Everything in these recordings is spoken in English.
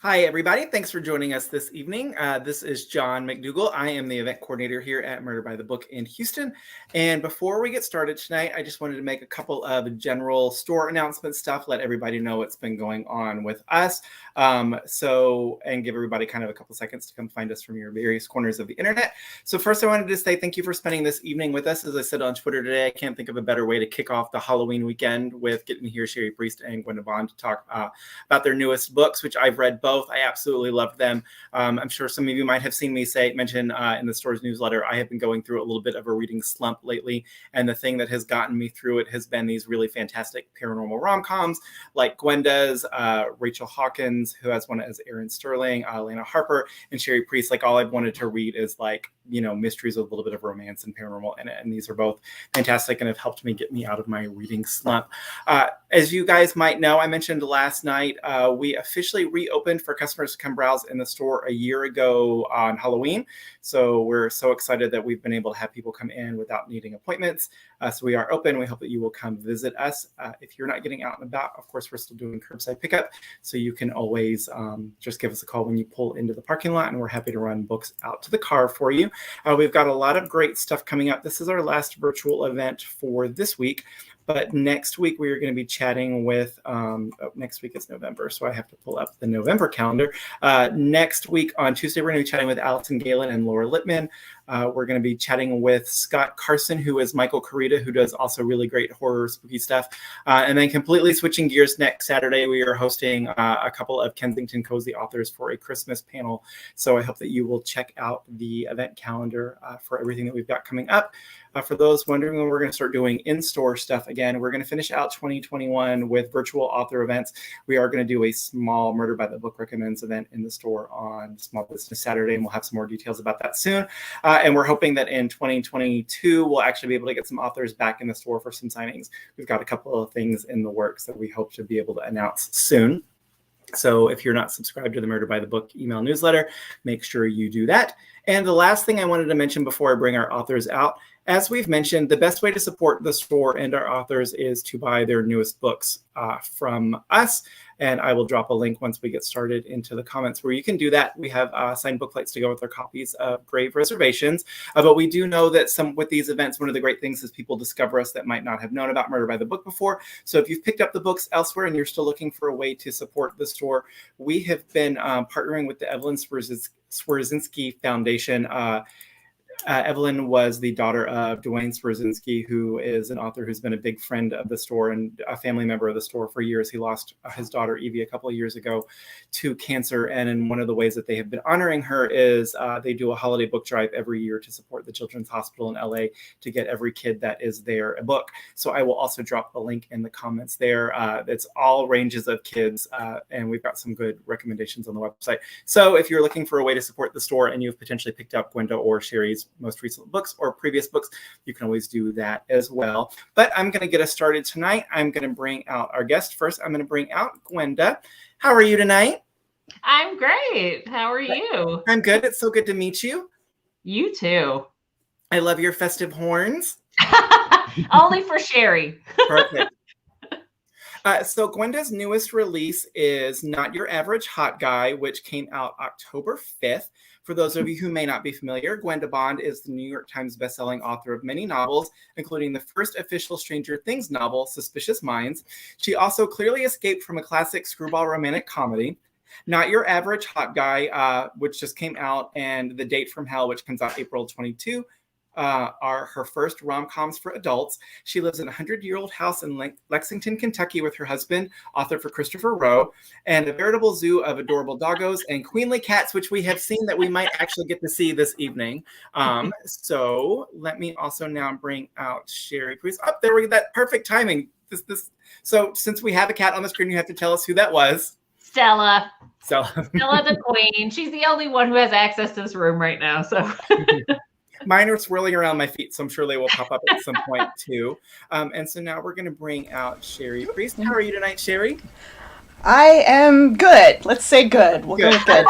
Hi, everybody. Thanks for joining us this evening. This is John McDougall. I am the event coordinator here at Murder by the Book in Houston. And before we get started tonight, I just wanted to make a couple of general store announcement stuff, let everybody know what's been going on with us. And give everybody kind of a couple seconds to come find us from your various corners of the internet. So first, I wanted to say thank you for spending this evening with us. As I said on Twitter today, I can't think of a better way to kick off the Halloween weekend with getting to hear Cherie Priest and Gwenda to talk about their newest books, which I've read both. I absolutely loved them. I'm sure some of you might have seen me mention in the store's newsletter, I have been going through a little bit of a reading slump lately. And the thing that has gotten me through it has been these really fantastic paranormal rom-coms like Gwenda's, Rachel Hawkins, who has one as Erin Sterling, Lana Harper, and Cherie Priest. Like, all I've wanted to read is mysteries with a little bit of romance and paranormal in it. And these are both fantastic and have helped me get me out of my reading slump. As you guys might know, I mentioned last night, we officially reopened for customers to come browse in the store a year ago on Halloween. So we're so excited that we've been able to have people come in without needing appointments. So we are open. We hope that you will come visit us. If you're not getting out and about, of course, we're still doing curbside pickup. So you can always just give us a call when you pull into the parking lot, and we're happy to run books out to the car for you. We've got a lot of great stuff coming up. This is our last virtual event for this week. But next week, we are going to be chatting with, next week is November, so I have to pull up the November calendar. Next week on Tuesday, we're going to be chatting with Allison Galen and Laura Littman. We're going to be chatting with Scott Carson, who is Michael Carita, who does also really great horror, spooky stuff. And then completely switching gears, next Saturday, we are hosting a couple of Kensington Cozy authors for a Christmas panel. So I hope that you will check out the event calendar for everything that we've got coming up. For those wondering when we're going to start doing in-store stuff again, we're going to finish out 2021 with virtual author events. We are going to do a small Murder by the Book Recommends event in the store on Small Business Saturday, and we'll have some more details about that soon. And we're hoping that in 2022, we'll actually be able to get some authors back in the store for some signings. We've got a couple of things in the works that we hope to be able to announce soon. So if you're not subscribed to the Murder by the Book email newsletter, make sure you do that. And the last thing I wanted to mention before I bring our authors out, as we've mentioned, the best way to support the store and our authors is to buy their newest books from us. And I will drop a link once we get started into the comments where you can do that. We have signed bookplates to go with our copies of Grave Reservations. But we do know that with these events, one of the great things is people discover us that might not have known about Murder by the Book before. So if you've picked up the books elsewhere and you're still looking for a way to support the store, we have been partnering with the Evelyn Swerzinski Foundation. Evelyn was the daughter of Dwayne Swerzinski, who is an author who's been a big friend of the store and a family member of the store for years. He lost his daughter, Evie, a couple of years ago to cancer. And in one of the ways that they have been honoring her is they do a holiday book drive every year to support the Children's Hospital in LA to get every kid that is there a book. So I will also drop a link in the comments there. It's all ranges of kids, and we've got some good recommendations on the website. So if you're looking for a way to support the store and you've potentially picked up Gwenda or Cherie's most recent books or previous books, you can always do that as well. But I'm going to get us started tonight. I'm going to bring out our guest. First, I'm going to bring out Gwenda. How are you tonight? I'm great. How are you? I'm good. It's so good to meet you. You too. I love your festive horns. Only for Cherie. Perfect. So Gwenda's newest release is Not Your Average Hot Guy, which came out October 5th. For those of you who may not be familiar, Gwenda Bond is the New York Times bestselling author of many novels, including the first official Stranger Things novel, Suspicious Minds. She also clearly escaped from a classic screwball romantic comedy, Not Your Average Hot Guy, which just came out, and The Date from Hell, which comes out April 22. Are her first rom-coms for adults. She lives in a 100-year-old house in Lexington, Kentucky with her husband, author for Christopher Rowe, and a veritable zoo of adorable doggos and queenly cats, which we have seen that we might actually get to see this evening. So let me also now bring out Cherie Priest. Oh, there we go. That perfect timing. So since we have a cat on the screen, you have to tell us who that was. Stella the queen. She's the only one who has access to this room right now. So mine are swirling around my feet, so I'm sure they will pop up at some point too. And so now we're going to bring out Cherie Priest. How are you tonight, Cherie? I am good. Let's say good. We'll go with good.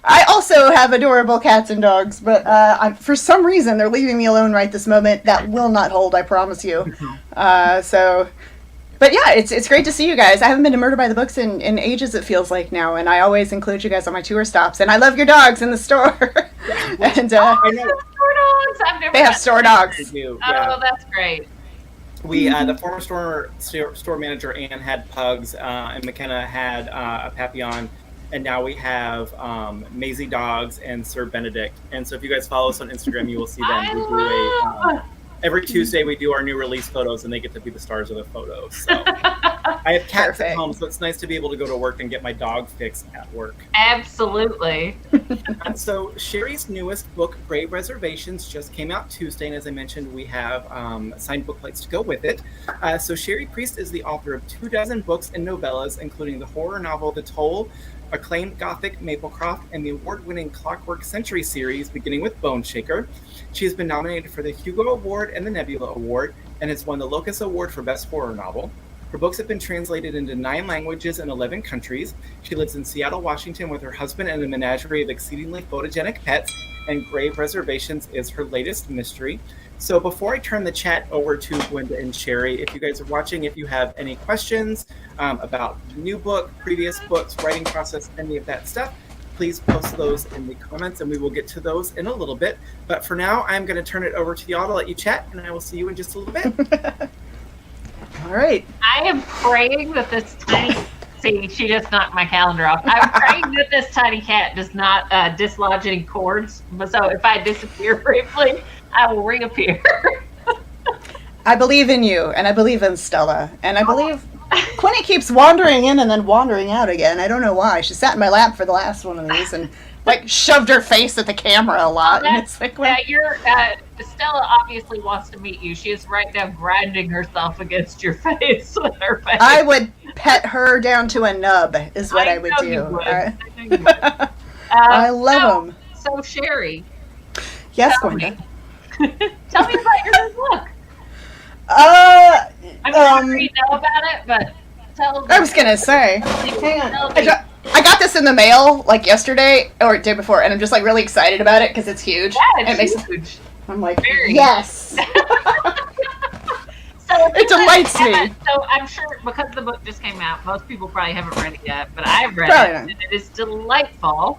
I also have adorable cats and dogs, but for some reason they're leaving me alone right this moment. That will not hold, I promise you. So But yeah, it's great to see you guys. I haven't been to Murder by the Books in ages, it feels like now, and I always include you guys on my tour stops. And I love your dogs in the store. And I know. Store dogs. I've never they have met store them. dogs. They do, yeah. Oh, that's great. We the former store manager Ann had pugs, and McKenna had a Papillon, and now we have Maisie dogs and Sir Benedict. And so if you guys follow us on Instagram, you will see them. Every Tuesday we do our new release photos, and they get to be the stars of the photos. So I have cats at home, so it's nice to be able to go to work and get my dog fix at work. Absolutely. And so Cherie's newest book, Grave Reservations, just came out Tuesday, and as I mentioned, we have signed book plates to go with it. So Cherie Priest is the author of 24 books and novellas, including the horror novel The Toll, acclaimed gothic Maplecroft, and the award-winning Clockwork Century series, beginning with Boneshaker. She has been nominated for the Hugo Award and the Nebula Award, and has won the Locus Award for Best Horror Novel. Her books have been translated into 9 languages and 11 countries. She lives in Seattle, Washington with her husband and a menagerie of exceedingly photogenic pets, and Grave Reservations is her latest mystery. So before I turn the chat over to Gwenda and Cherie, if you guys are watching, if you have any questions about the new book, previous books, writing process, any of that stuff, please post those in the comments and we will get to those in a little bit. But for now, I'm going to turn it over to y'all to let you chat, and I will see you in just a little bit. All right. I am praying that this tiny... See, she just knocked my calendar off. I'm praying that this tiny cat does not dislodge any cords. So if I disappear briefly, I will reappear. I believe in you, and I believe in Stella, and I believe Quinny keeps wandering in and then wandering out again. I don't know why. She sat in my lap for the last one of these and like shoved her face at the camera a lot. And it's like, well, Stella obviously wants to meet you. She is right now grinding herself against your face with her face. I would pet her down to a nub, is what I would do. I love them. So Cherie. Yes, Gwenda. Tell me about your new book. I'm sure you know about it, but tell me. I was gonna say, hang on. I got this in the mail like yesterday or day before, and I'm just like really excited about it because it's huge. Yeah, it's huge. I'm like, yes. So it delights me. So I'm sure because the book just came out, most people probably haven't read it yet, but I've read it, and it is delightful.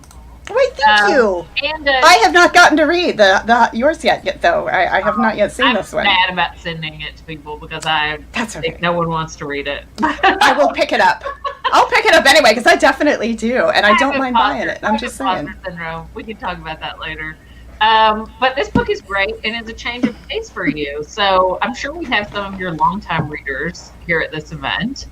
Wait, thank you. And I have not gotten to read the yours yet though. I have not yet seen this one. I'm mad about sending it to people because That's okay. think no one wants to read it. I will pick it up. I'll pick it up anyway because I definitely do, and I don't mind buying it. I'm just saying. Syndrome. We can talk about that later. But this book is great, and it's a change of pace for you. So I'm sure we have some of your longtime readers here at this event.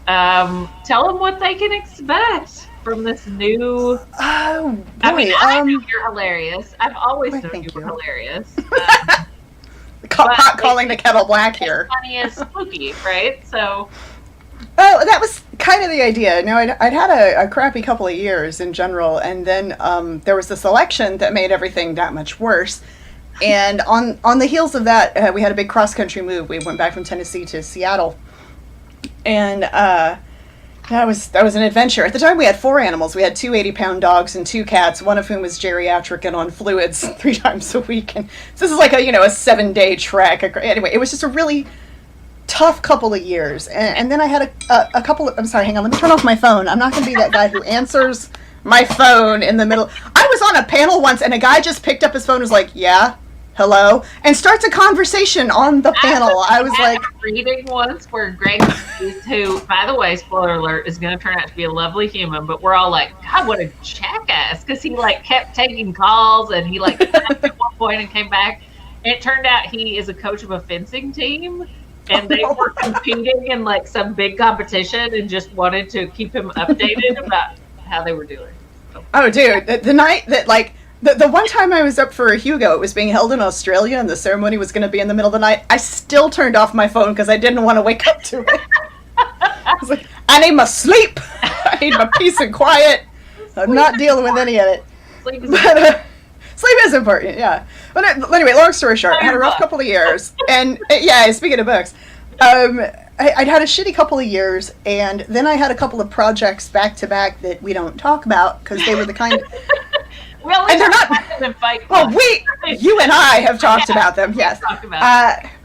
Tell them what they can expect from this new. Oh, boy. I know you're hilarious. I've always known you were hilarious. Pot calling the kettle black here. Funny as spooky, right? So. Oh, that was kind of the idea. No, I'd had a crappy couple of years in general, and then there was this election that made everything that much worse. And on the heels of that, we had a big cross-country move. We went back from Tennessee to Seattle, and that was an adventure. At the time, we had 4 animals. We had 2 80-pound dogs and 2 cats, one of whom was geriatric and on fluids 3 times a week. And so this is like a 7-day trek. Anyway, it was just a really tough couple of years, and then I had a couple of, I'm sorry, hang on, let me turn off my phone. I'm not going to be that guy who answers my phone in the middle. I was on a panel once, and a guy just picked up his phone and was like, yeah, hello, and starts a conversation on the panel. I was like, reading once where Greg, who, by the way, spoiler alert, is going to turn out to be a lovely human, but we're all like, God, what a jackass, because he kept taking calls, and he left at one point and came back, and it turned out he is a coach of a fencing team. And they were competing in some big competition and just wanted to keep him updated about how they were doing. So. Oh, dude, the night that the one time I was up for a Hugo, it was being held in Australia and the ceremony was going to be in the middle of the night. I still turned off my phone because I didn't want to wake up to it. I was like, I need my sleep. I need my peace and quiet. I'm not dealing with any of it. Sleep is important, yeah. But anyway, long story short, I had a rough couple of years. And, yeah, speaking of books, I'd had a shitty couple of years, and then I had a couple of projects back-to-back that we don't talk about, because they were the kind Well, and they're not. Well, you and I have talked about them. Yes,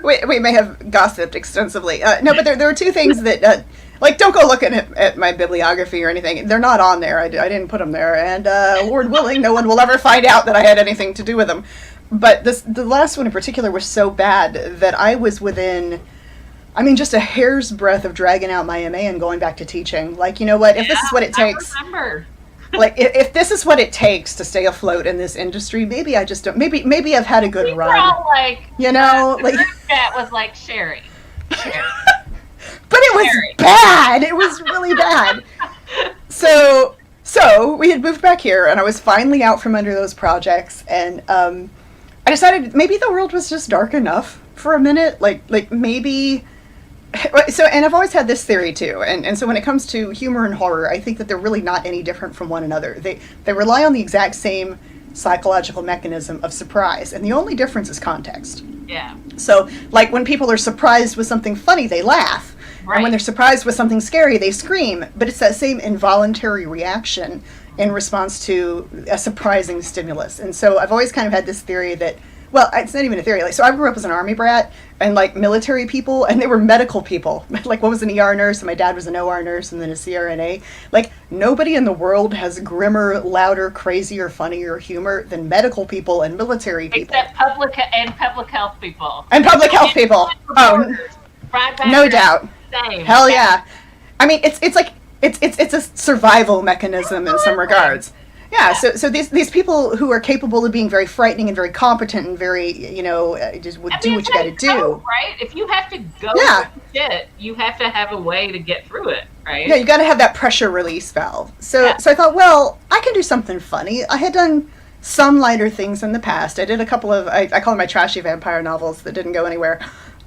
we may have gossiped extensively. No, but there are two things that, like, don't go looking at my bibliography or anything. They're not on there. I didn't put them there, and Lord willing, no one will ever find out that I had anything to do with them. But the last one in particular was so bad that I was within, I mean, just a hair's breadth of dragging out my MA and going back to teaching. Like, you know what? If this is what it takes. I remember. Like, if this is what it takes to stay afloat in this industry, maybe I just don't. Maybe I've had a good run. All like, you know, like that was like Cherie. But it was bad. It was really bad. So we had moved back here, and I was finally out from under those projects, and I decided maybe the world was just dark enough for a minute. Like maybe. So, and I've always had this theory too, and so when it comes to humor and horror, I think that they're really not any different from one another. They rely on the exact same psychological mechanism of surprise, and the only difference is context. Yeah. So, like, when people are surprised with something funny, they laugh. Right. And when they're surprised with something scary, they scream. But it's that same involuntary reaction in response to a surprising stimulus. And so I've always kind of had this theory that, well, it's not even a theory. Like, so I grew up as an army brat, and like military people, and they were medical people. Like, one was an ER nurse, and my dad was an OR nurse, and then a CRNA. Like, nobody in the world has grimmer, louder, crazier, funnier humor than medical people and military people. Except public health people. And public health people. Oh, no doubt. Same. Hell yeah. I mean, it's like it's a survival mechanism in some regards. Yeah, so these people who are capable of being very frightening and very competent and very, you know, just do what you got to do. Right? If you have to go through shit, you have to have a way to get through it, right? Yeah, you got to have that pressure release valve. So I thought, well, I can do something funny. I had done some lighter things in the past. I did a couple of, I call them my trashy vampire novels that didn't go anywhere.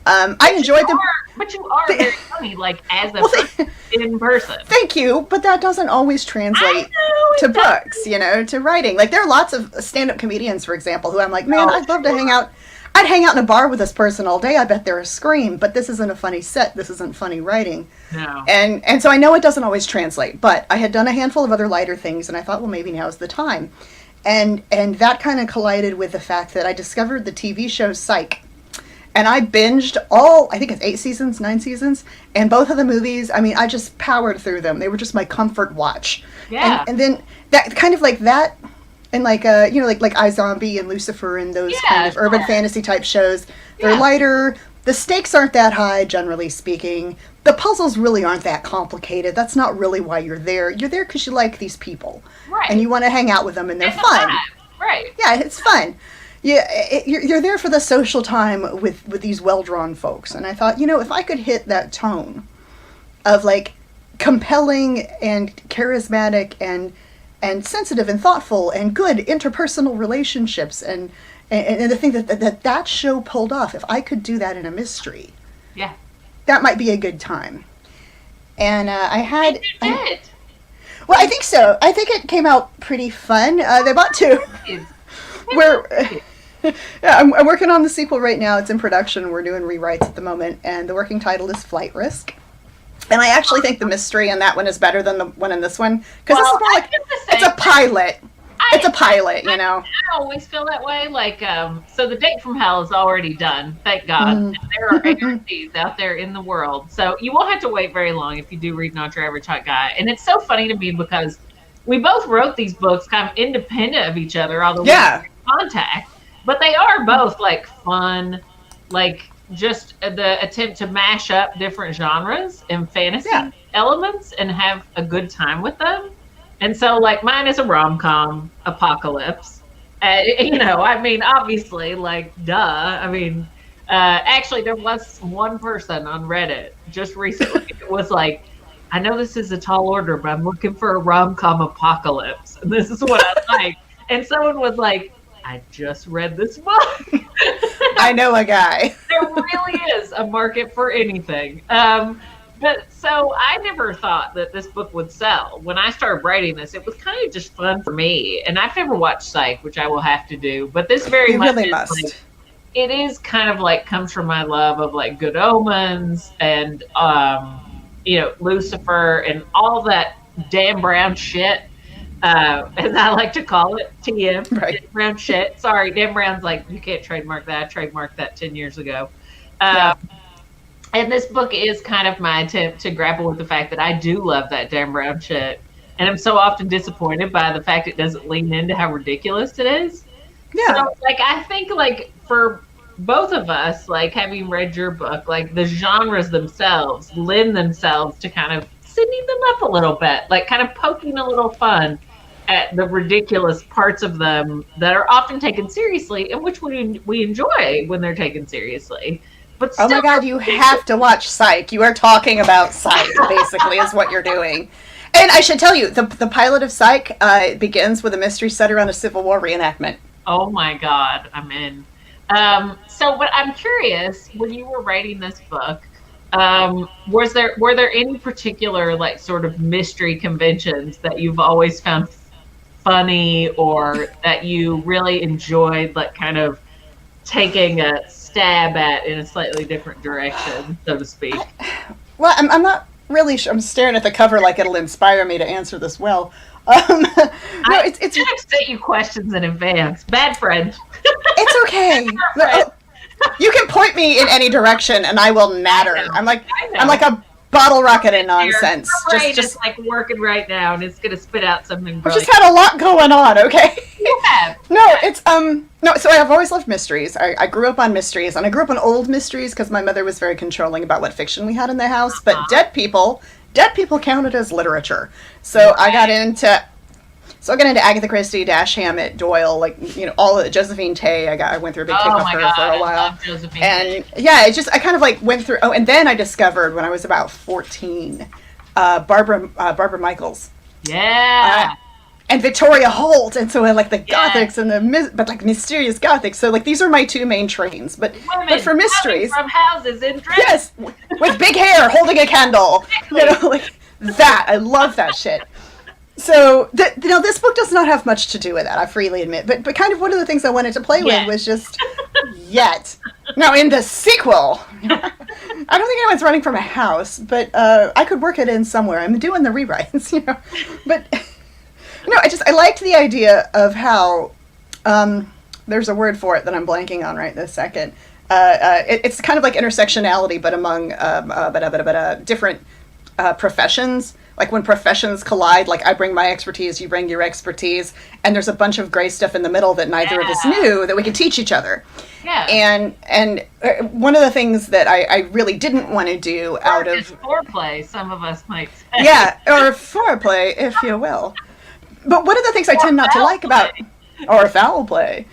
I enjoyed them. But you are very funny, like, as a person, in person. Thank you, but that doesn't always translate to books, you know, to writing. Like, there are lots of stand-up comedians, for example, who I'm like, man, I'd love to hang out. I'd hang out in a bar with this person all day. I bet they're a scream, but this isn't a funny set. This isn't funny writing. No. And so I know it doesn't always translate, but I had done a handful of other lighter things, and I thought, well, maybe now's the time. And that kind of collided with the fact that I discovered the TV show Psych. And I binged I think it's 9 seasons, and both of the movies, I mean, I just powered through them. They were just my comfort watch. Yeah. And then that kind of like that, and like, you know, like iZombie and Lucifer and those kind of urban fantasy type shows. They're lighter. The stakes aren't that high, generally speaking. The puzzles really aren't that complicated. That's not really why you're there. You're there because you like these people. Right. And you want to hang out with them, and they're fun. Right. Yeah, it's fun. Yeah, you're there for the social time with these well-drawn folks. And I thought, you know, if I could hit that tone of, like, compelling and charismatic and sensitive and thoughtful and good interpersonal relationships and the thing that show pulled off, if I could do that in a mystery, that might be a good time. And I had... Well, I think so. I think it came out pretty fun. They bought two. I'm working on the sequel right now. It's in production. We're doing rewrites at the moment, and the working title is Flight Risk. And I actually think the mystery in that one is better than the one in this one, because this is more like it's a pilot. It's a pilot, you know. I always feel that way. Like, so the Date from Hell is already done, thank God. And there are agencies out there in the world, so you won't have to wait very long if you do read Not Your Average Hot Guy. And it's so funny to me because we both wrote these books kind of independent of each other, although we were in contact. But they are both, like, fun, like, just the attempt to mash up different genres and fantasy elements and have a good time with them. And so, like, mine is a rom-com apocalypse. You know, I mean, obviously, like, duh. I mean, actually, there was one person on Reddit just recently. It was like, I know this is a tall order, but I'm looking for a rom-com apocalypse. And this is what I like. And someone was like, I just read this book. I know a guy. There really is a market for anything. But so I never thought that this book would sell. When I started writing this, it was kind of just fun for me. And I've never watched Psych, which I will have to do. But this very much really must. Like, it is kind of like comes from my love of like Good Omens and you know, Lucifer and all that Dan Brown shit. as I like to call it, TM, Right. Dan Brown shit. Sorry, Dan Brown's like, you can't trademark that. I trademarked that 10 years ago. Yeah. And this book is kind of my attempt to grapple with the fact that I do love that Dan Brown shit. And I'm so often disappointed by the fact it doesn't lean into how ridiculous it is. Yeah. So, like, I think, like, for both of us, like, having read your book, like, the genres themselves lend themselves to kind of sending them up a little bit, like, kind of poking a little fun at the ridiculous parts of them that are often taken seriously and which we enjoy when they're taken seriously. But Oh my God, you have to watch Psych. You are talking about Psych, basically, is what you're doing. And I should tell you, the pilot of Psych begins with a mystery set around a Civil War reenactment. Oh my God, I'm in. But I'm curious, when you were writing this book, were there any particular, like, sort of mystery conventions that you've always found funny or that you really enjoyed, like, kind of taking a stab at in a slightly different direction, so to speak? Well, I'm not really sure. I'm staring at the cover like it'll inspire me to answer this well. No, I should have sent you questions in advance. Bad friend. It's okay. You can point me in any direction, and I will natter. I'm like a bottle rocket of nonsense. Your brain is like working right now, and it's gonna spit out something. We just had a lot going on. Okay. You have. No, it's no. So I've always loved mysteries. I grew up on mysteries, and I grew up on old mysteries because my mother was very controlling about what fiction we had in the house. But dead people counted as literature. So I got into. So I got into Agatha Christie, Dash Hammett, Doyle, like, you know, all of Josephine Tay. I went through a big kick with her for a while. And yeah, I kind of like went through. Oh, and then I discovered when I was about 14, Barbara Michaels. Yeah. And Victoria Holt, and so I like the Gothics and but like mysterious Gothics. So like these are my two main trains. But for mysteries, from houses in dress. Yes, with big hair, holding a candle. Exactly. You know, like that. I love that shit. So, this book does not have much to do with that, I freely admit. But kind of one of the things I wanted to play with was just, Now, in the sequel, I don't think anyone's running from a house, but I could work it in somewhere. I'm doing the rewrites, you know. But, no, I liked the idea of how, there's a word for it that I'm blanking on right this second. It's kind of like intersectionality, but among different professions. Like when professions collide, like I bring my expertise, you bring your expertise, and there's a bunch of gray stuff in the middle that neither of us knew that we could teach each other. Yeah. And one of the things that I really didn't want to do out of foreplay, some of us might say. Yeah, or foreplay, if you will. But one of the things I tend not to like about, or foul play.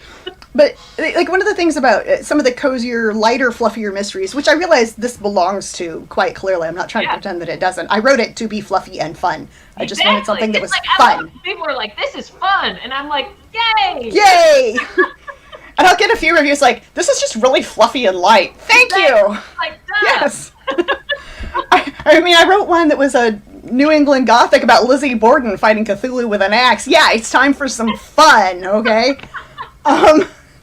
But like one of the things about some of the cozier, lighter, fluffier mysteries, which I realize this belongs to quite clearly. I'm not trying to pretend that it doesn't. I wrote it to be fluffy and fun. I just wanted something that was like, fun. People are like, "This is fun," and I'm like, "Yay! Yay!" And I'll get a few reviews like, "This is just really fluffy and light." Thank you. Like, yes. I mean, I wrote one that was a New England Gothic about Lizzie Borden fighting Cthulhu with an axe. Yeah, it's time for some fun, okay?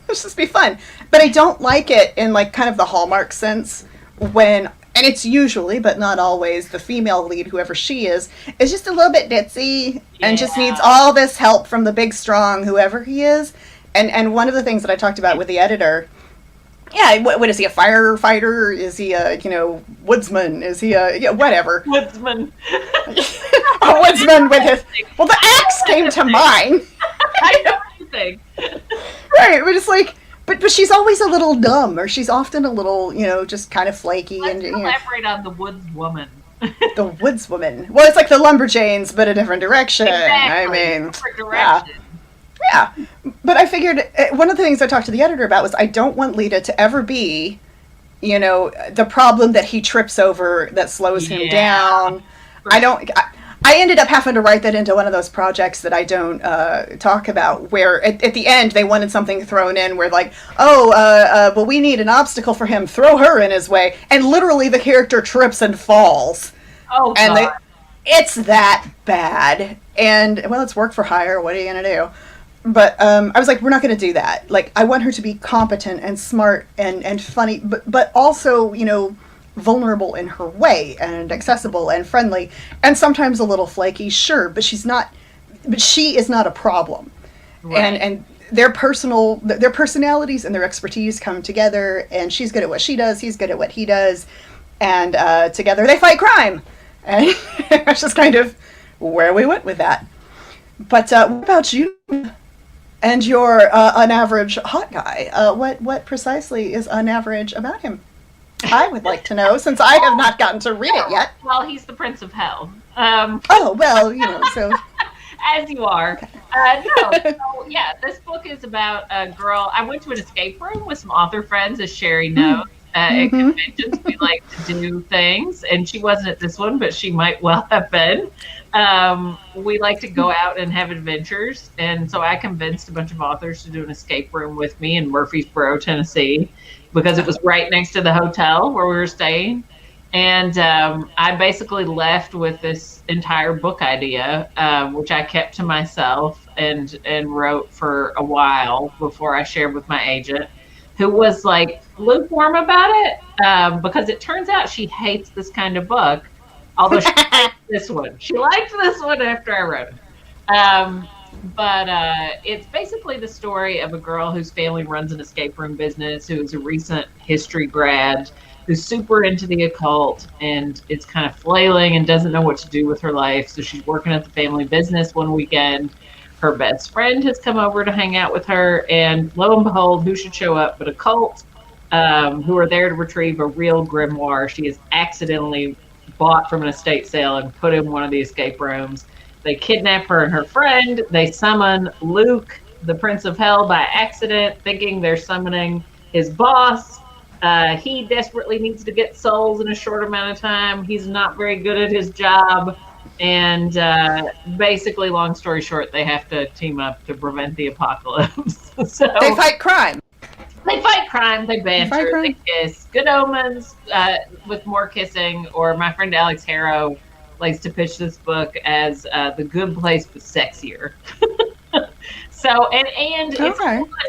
Let's just be fun. But I don't like it in like kind of the Hallmark sense when, and it's usually, but not always, the female lead, whoever she is just a little bit ditzy and just needs all this help from the big strong, whoever he is. And one of the things that I talked about with the editor, what is he, a firefighter? Is he a, woodsman? Is he a, whatever. Woodsman. A woodsman with his, well, the axe came to mind. I know anything. Right, we're just like, but she's always a little dumb, or she's often a little, just kind of flaky. Let's elaborate on the woodswoman. The woodswoman. Well, it's like the lumberjanes, but a different direction. Exactly. I mean, different direction. Yeah. But I figured one of the things I talked to the editor about was I don't want Lita to ever be, the problem that he trips over that slows him down. I ended up having to write that into one of those projects that I don't talk about, where at the end they wanted something thrown in where like, well, we need an obstacle for him, throw her in his way, and literally the character trips and falls. Oh, God. And it's that bad. And, well, it's work for hire, what are you going to do? But I was like, we're not going to do that. Like, I want her to be competent and smart and funny, but also, vulnerable in her way and accessible and friendly and sometimes a little flaky, sure, but she's not, but she is not a problem. Right. And their personalities and their expertise come together, and she's good at what she does, he's good at what he does, and together they fight crime. And that's just kind of where we went with that. But what about you and your unaverage hot guy? What precisely is unaverage about him? I would like to know, since I have not gotten to read it yet. Well, he's the Prince of Hell. Oh, well, so... As you are. Okay. This book is about a girl. I went to an escape room with some author friends, as Cherie knows. At conventions, we like to do things, and she wasn't at this one, but she might well have been. We like to go out and have adventures, and so I convinced a bunch of authors to do an escape room with me in Murfreesboro, Tennessee, because it was right next to the hotel where we were staying. And I basically left with this entire book idea, which I kept to myself and wrote for a while before I shared with my agent, who was like lukewarm about it, because it turns out she hates this kind of book, although she liked this one. She liked this one after I wrote it. But it's basically the story of a girl whose family runs an escape room business, who is a recent history grad, who's super into the occult and is kind of flailing and doesn't know what to do with her life. So she's working at the family business one weekend. Her best friend has come over to hang out with her, and lo and behold, who should show up but a cult, who are there to retrieve a real grimoire she has accidentally bought from an estate sale and put in one of the escape rooms. They kidnap her and her friend. They summon Luke, the Prince of Hell, by accident, thinking they're summoning his boss. He desperately needs to get souls in a short amount of time. He's not very good at his job. And basically, long story short, they have to team up to prevent the apocalypse. So they fight crime. They fight crime. They banter. They kiss. Good Omens with more kissing. Or my friend Alex Harrow likes to pitch this book as The Good Place but sexier. So and it's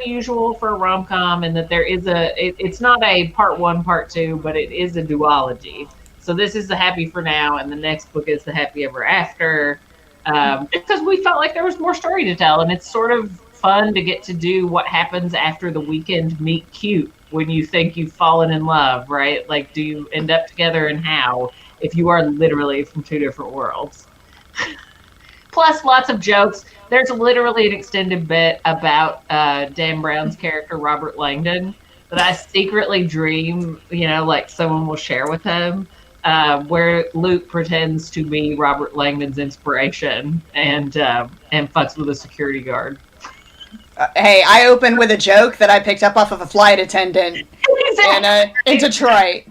unusual for a rom-com in that there is it's not a part one, part two, but it is a duology. So this is the Happy for Now, and the next book is the Happy Ever After, because we felt like there was more story to tell, and it's sort of fun to get to do what happens after the weekend meet cute when you think you've fallen in love, right? Like, do you end up together, and how, if you are literally from two different worlds? Plus, lots of jokes. There's literally an extended bit about Dan Brown's character, Robert Langdon, that I secretly dream, like someone will share with him, where Luke pretends to be Robert Langdon's inspiration and fucks with a security guard. Hey, I opened with a joke that I picked up off of a flight attendant in Detroit.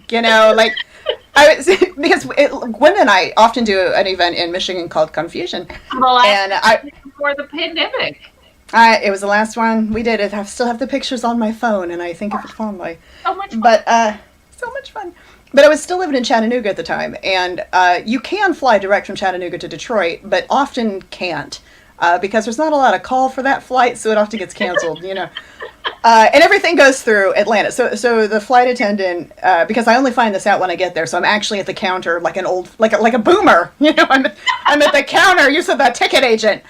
Because Gwenda and I often do an event in Michigan called Confusion. Before the pandemic. It was the last one we did. I still have the pictures on my phone, and I think of it fondly. So much fun. But so much fun. But I was still living in Chattanooga at the time, and you can fly direct from Chattanooga to Detroit, but often can't because there's not a lot of call for that flight, so it often gets canceled. And everything goes through Atlanta. So the flight attendant, because I only find this out when I get there, so I'm actually at the counter like a boomer. I'm at the counter. You said that ticket agent,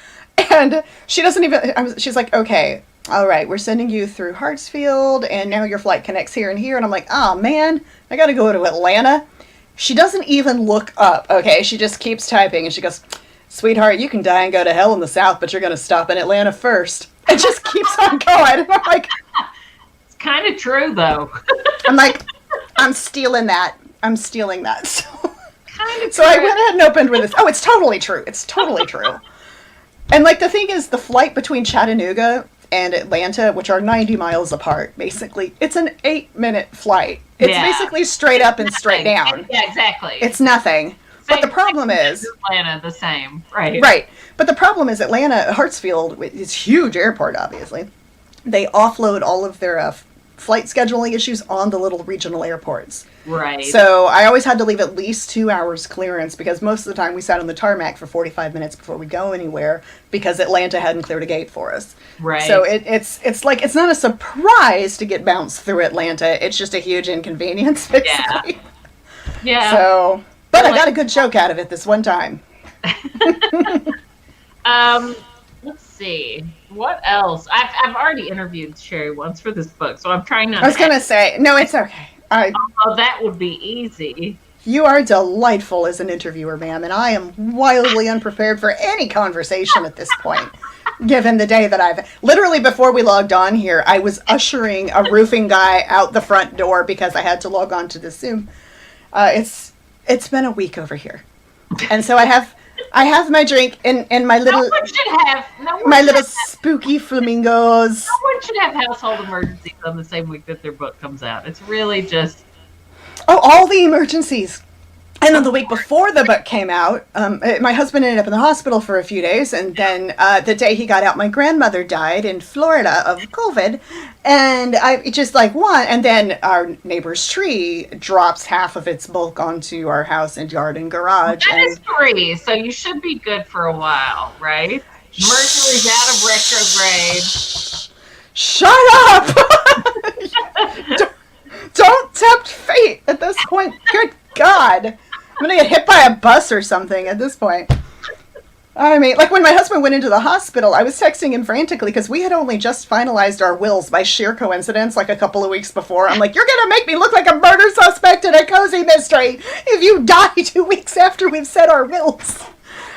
and she doesn't even. She's like, okay, all right, we're sending you through Hartsfield, and now your flight connects here and here. And I'm like, oh man, I got to go to Atlanta. She doesn't even look up. Okay, she just keeps typing, and she goes, sweetheart, you can die and go to hell in the South, but you're going to stop in Atlanta first. It just keeps on going. And I'm like, it's kind of true, though. I'm like, I'm stealing that. So I went ahead and opened with this. Oh, it's totally true. It's totally true. And the thing is, the flight between Chattanooga and Atlanta, which are 90 miles apart, basically, it's an 8-minute flight. It's basically straight up and straight down. Yeah, exactly. It's nothing. But the problem is Atlanta, the same, right? Right. But the problem is Atlanta, Hartsfield, it's a huge airport, obviously. They offload all of their flight scheduling issues on the little regional airports. Right. So I always had to leave at least 2 hours clearance because most of the time we sat on the tarmac for 45 minutes before we go anywhere because Atlanta hadn't cleared a gate for us. Right. So it's like it's not a surprise to get bounced through Atlanta. It's just a huge inconvenience, basically. Yeah. So, but I got a good joke out of it this one time. Let's see. What else? I've already interviewed Cherie once for this book, so I'm trying not I was to going to say, no, it's okay. Oh, that would be easy. You are delightful as an interviewer, ma'am, and I am wildly unprepared for any conversation at this point, given the day that literally before we logged on here, I was ushering a roofing guy out the front door because I had to log on to the Zoom. It's been a week over here. And so I have my drink in my little spooky flamingos. No one should have household emergencies on the same week that their book comes out. It's really just... Oh, all the emergencies. And then the week before the book came out, my husband ended up in the hospital for a few days. And then the day he got out, my grandmother died in Florida of COVID. And I just and then our neighbor's tree drops half of its bulk onto our house and yard and garage. That is 3, so you should be good for a while, right? Mercury's out of retrograde. Shut up! Don't tempt fate at this point. Good God. I'm going to get hit by a bus or something at this point. I mean, when my husband went into the hospital, I was texting him frantically because we had only just finalized our wills by sheer coincidence a couple of weeks before. I'm like, you're going to make me look like a murder suspect in a cozy mystery if you die 2 weeks after we've said our wills.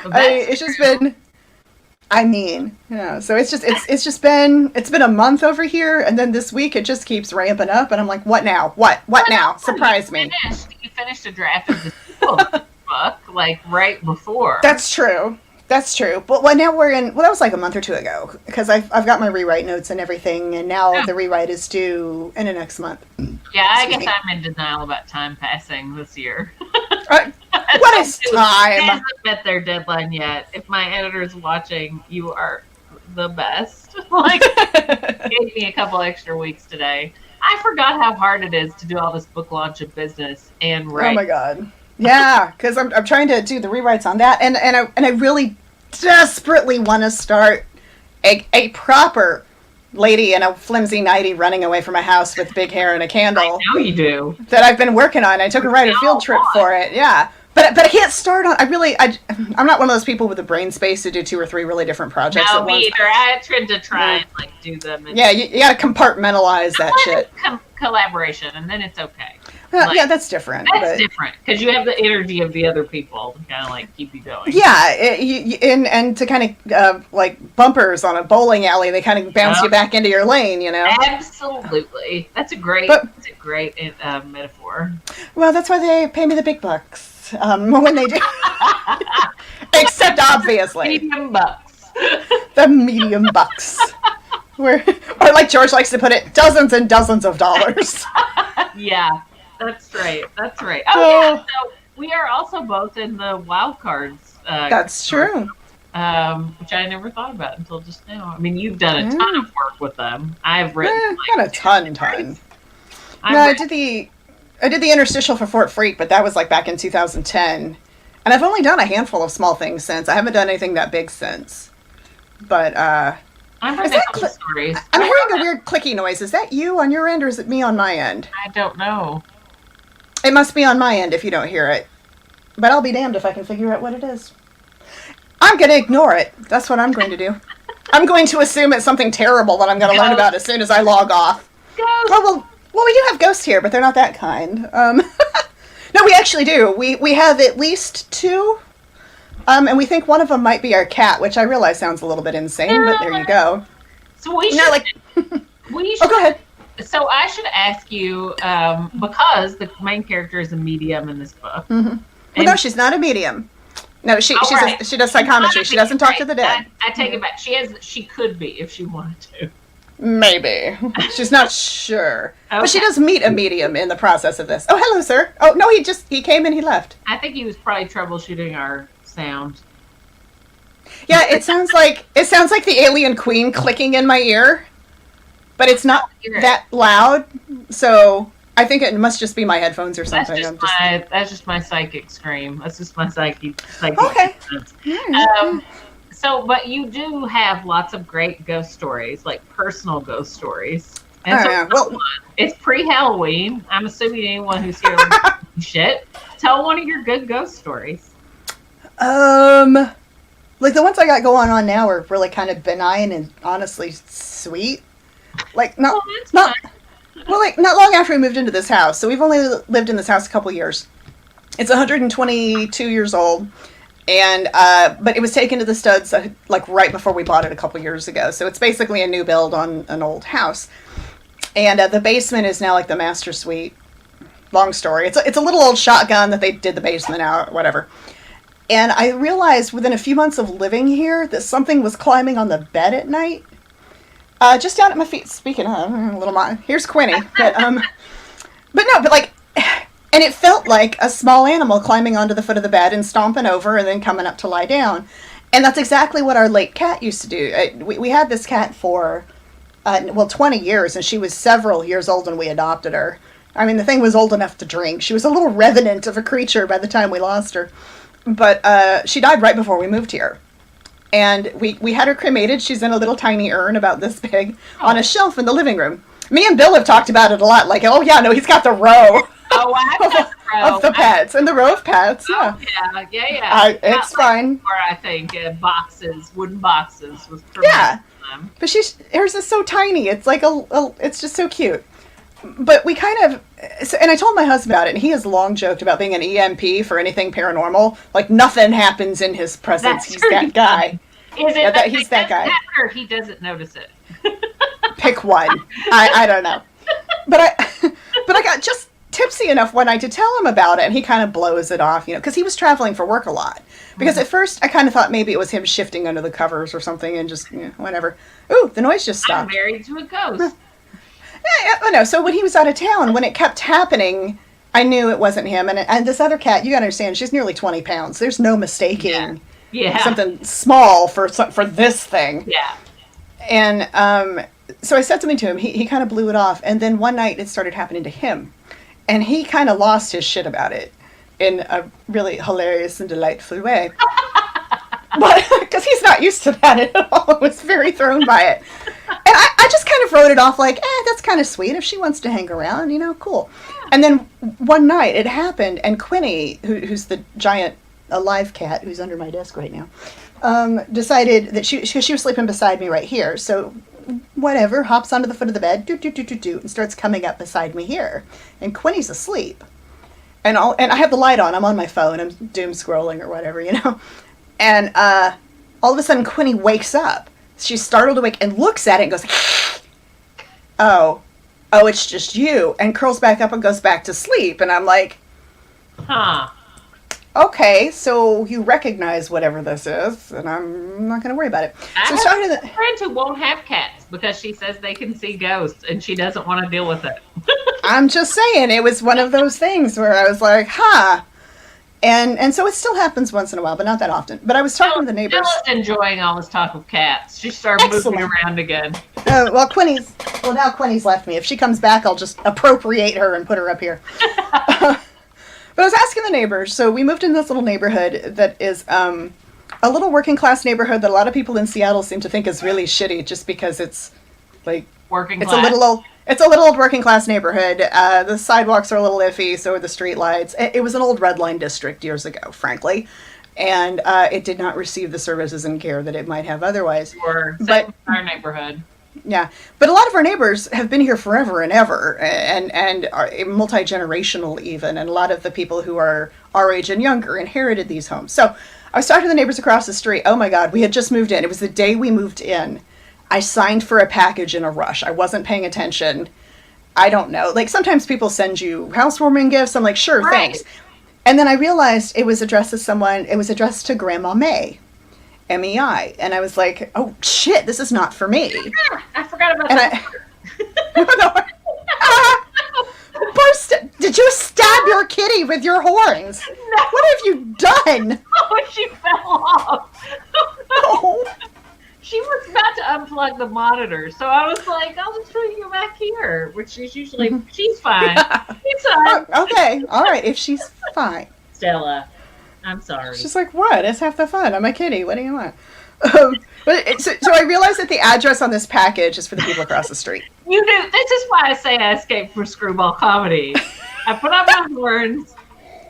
It's just been... so it's been a month over here, and then this week it just keeps ramping up, and I'm like, what now? What now? Surprise me. You finished a draft of this book, right before. That's true. But now we're in, that was a month or 2 ago, because I've got my rewrite notes and everything, and now the rewrite is due in the next month. Yeah, I guess I'm in denial about time passing this year. What is time? They haven't met their deadline yet. If my editor's watching, you are the best. Gave me a couple extra weeks today. I forgot how hard it is to do all this book launch of business and write. Oh my God. Yeah, because I'm trying to do the rewrites on that, and I really desperately want to start a proper lady in a flimsy nightie running away from a house with big hair and a candle. I know you do. That I've been working on. I took a writer field trip for it. Yeah. But I can't start on. I'm not one of those people with the brain space to do 2 or 3 really different projects at once. No, me either. I tend to try and do them. And you got to compartmentalize that shit. Collaboration, and then it's okay. Yeah, that's different. That's different because you have the energy of the other people to kind of keep you going. Yeah, and to kind of bumpers on a bowling alley, they kind of bounce you back into your lane, Absolutely, that's a great metaphor. Well, that's why they pay me the big bucks when they do. Except obviously, medium bucks. The medium bucks. Or like George likes to put it, dozens and dozens of dollars. Yeah. That's right. Oh, yeah. So we are also both in the wild cards. That's true. Which I never thought about until just now. I mean, you've done a ton of work with them. I've written not a ton. I did the interstitial for Fort Freak, but that was back in 2010, and I've only done a handful of small things since. I haven't done anything that big since. But I've heard a couple stories. I'm hearing a weird clicky noise. Is that you on your end, or is it me on my end? I don't know. It must be on my end if you don't hear it. But I'll be damned if I can figure out what it is. I'm going to ignore it. That's what I'm going to do. I'm going to assume it's something terrible that I'm going to learn about as soon as I log off. Ghost. Well, we do have ghosts here, but they're not that kind. No, we actually do. We have at least 2. And we think one of them might be our cat, which I realize sounds a little bit insane, but there you go. So we should... Oh, go ahead. So I should ask you, because the main character is a medium in this book. Mm-hmm. Well, no, she's not a medium. No, she does psychometry. She doesn't talk to the dead. I take it back. She could be if she wanted to. Maybe. She's not sure. Okay. But she does meet a medium in the process of this. Oh, hello, sir. Oh, no, he came and he left. I think he was probably troubleshooting our sound. Yeah, it sounds like the alien queen clicking in my ear. But it's not that loud, so I think it must just be my headphones or something. That's just my psychic scream. That's just my psychic. Okay. But you do have lots of great ghost stories, personal ghost stories. And it's pre-Halloween. I'm assuming anyone who's here shit. Tell one of your good ghost stories. Like the ones I got going on now are really kind of benign and honestly sweet. Like not not long after we moved into this house. So we've only lived in this house a couple years. It's 122 years old, and but it was taken to the studs like right before we bought it a couple years ago. So it's basically a new build on an old house, and the basement is now like the master suite. Long story. It's a little old shotgun that they did the basement out, whatever. And I realized within a few months of living here that something was climbing on the bed at night, just down at my feet. Speaking of a little, here's Quinny, but like. And it felt like a small animal climbing onto the foot of the bed and stomping over and then coming up to lie down. And that's exactly what our late cat used to do. We had this cat for, 20 years, and she was several years old when we adopted her. I mean, the thing was old enough to drink. She was a little revenant of a creature by the time we lost her. But she died right before we moved here. And we had her cremated. She's in a little tiny urn about this big on a shelf in the living room. Me and Bill have talked about it a lot. Like, oh, yeah, no, he's got the row. Oh, of the pets and the row of pets. Yeah, yeah. It's fine. Or I think boxes, wooden boxes was But hers is so tiny. It's like it's just so cute. But we kind of, and I told my husband about it, and he has long joked about being an EMP for anything paranormal. Like nothing happens in his presence. He's that guy. Is it? He's that guy. Or he doesn't notice it. Pick one. I don't know. But I got just tipsy enough one night to tell him about it, and he kind of blows it off, because he was traveling for work a lot. Because at first I kind of thought maybe it was him shifting under the covers or something, and just whatever. Ooh, the noise just stopped. I'm married to a ghost. No. So when he was out of town, when it kept happening, I knew it wasn't him. And this other cat, you gotta understand, she's nearly 20 pounds. There's no mistaking something small for this thing. Yeah. And so I said something to him. He kind of blew it off, and then one night it started happening to him. And he kind of lost his shit about it in a really hilarious and delightful way. But because he's not used to that at all. I was very thrown by it. And I just kind of wrote it off like, that's kind of sweet. If she wants to hang around, cool. And then one night it happened, and Quinny, who's the giant alive cat who's under my desk right now, decided that she was sleeping beside me right here. So whatever, hops onto the foot of the bed, and starts coming up beside me here. And Quinny's asleep. And I have the light on. I'm on my phone. I'm doom scrolling or whatever, And all of a sudden, Quinny wakes up. She's startled awake and looks at it and goes, oh, it's just you. And curls back up and goes back to sleep. And I'm like, okay, so you recognize whatever this is, and I'm not going to worry about it. So I have a friend who won't have cats because she says they can see ghosts, and she doesn't want to deal with it. I'm just saying, it was one of those things where I was like, And so it still happens once in a while, but not that often. But I was talking to the neighbors. Bella's enjoying all this talk of cats. She started moving around again. Now Quinny's left me. If she comes back, I'll just appropriate her and put her up here. But I was asking the neighbors. So we moved in this little neighborhood that is a little working class neighborhood that a lot of people in Seattle seem to think is really shitty just because it's like working class. It's a little old working class neighborhood. The sidewalks are a little iffy, so are the street lights. It was an old red line district years ago, frankly. And it did not receive the services and care that it might have otherwise. But our neighborhood. Yeah, but a lot of our neighbors have been here forever and ever, and are multi-generational even, and a lot of the people who are our age and younger inherited these homes. So I was talking to the neighbors across the street. Oh my God, we had just moved in. It was the day we moved in. I signed for a package in a rush. I wasn't paying attention. I don't know. Like sometimes people send you housewarming gifts. I'm like, sure, thanks. And then I realized it was addressed to someone. It was addressed to Grandma May. MEI, and I was like, "Oh shit, this is not for me." I forgot about that. Did you stab your kitty with your horns? No. What have you done? Oh, she fell off. Oh. She was about to unplug the monitor, so I was like, "I'll just bring you back here," which is usually she's fine. She's fine. Oh, okay, all right, if she's fine. Stella. I'm sorry. She's like, what? It's half the fun. I'm a kitty. What do you want? So I realized that the address on this package is for the people across the street. You do. This is why I say I escaped from screwball comedy. I put on my horns,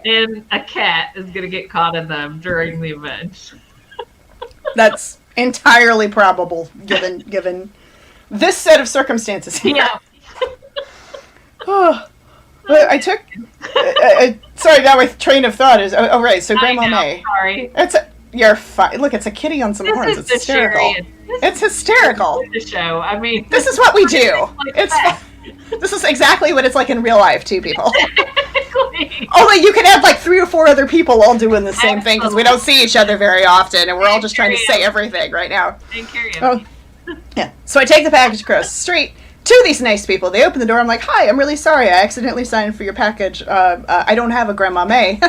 and a cat is going to get caught in them during the event. That's entirely probable, given this set of circumstances here. Yeah. Oh, well, I took. Sorry, now my train of thought is. Oh, right. So Grandma May. Sorry. You're fine. Look, it's a kitty on some horns. It's hysterical. It's hysterical. The show. I mean, this is what we do. This is exactly what it's like in real life, too, people. Exactly. Only you can have like 3 or 4 other people all doing the same thing because we don't see each other very often, and we're all just trying to say everything right now. Oh, yeah. So I take the package across the street to these nice people. They open the door. I'm like, "Hi, I'm really sorry. I accidentally signed for your package. I don't have a Grandma May."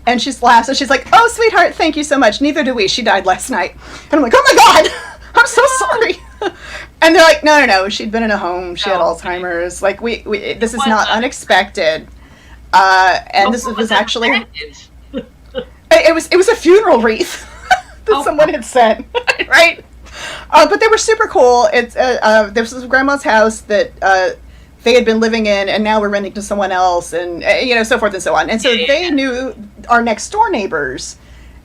And she laughs and she's like, "Oh, sweetheart, thank you so much. Neither do we. She died last night." And I'm like, "Oh my God, I'm so sorry." And they're like, no, she'd been in a home. She had Alzheimer's. Like, we this is not unexpected. And this was actually, it was a funeral wreath that someone had sent, right? But they were super cool. It's this was Grandma's house that they had been living in, and now we're renting to someone else, and so forth and so on. And so they knew our next door neighbors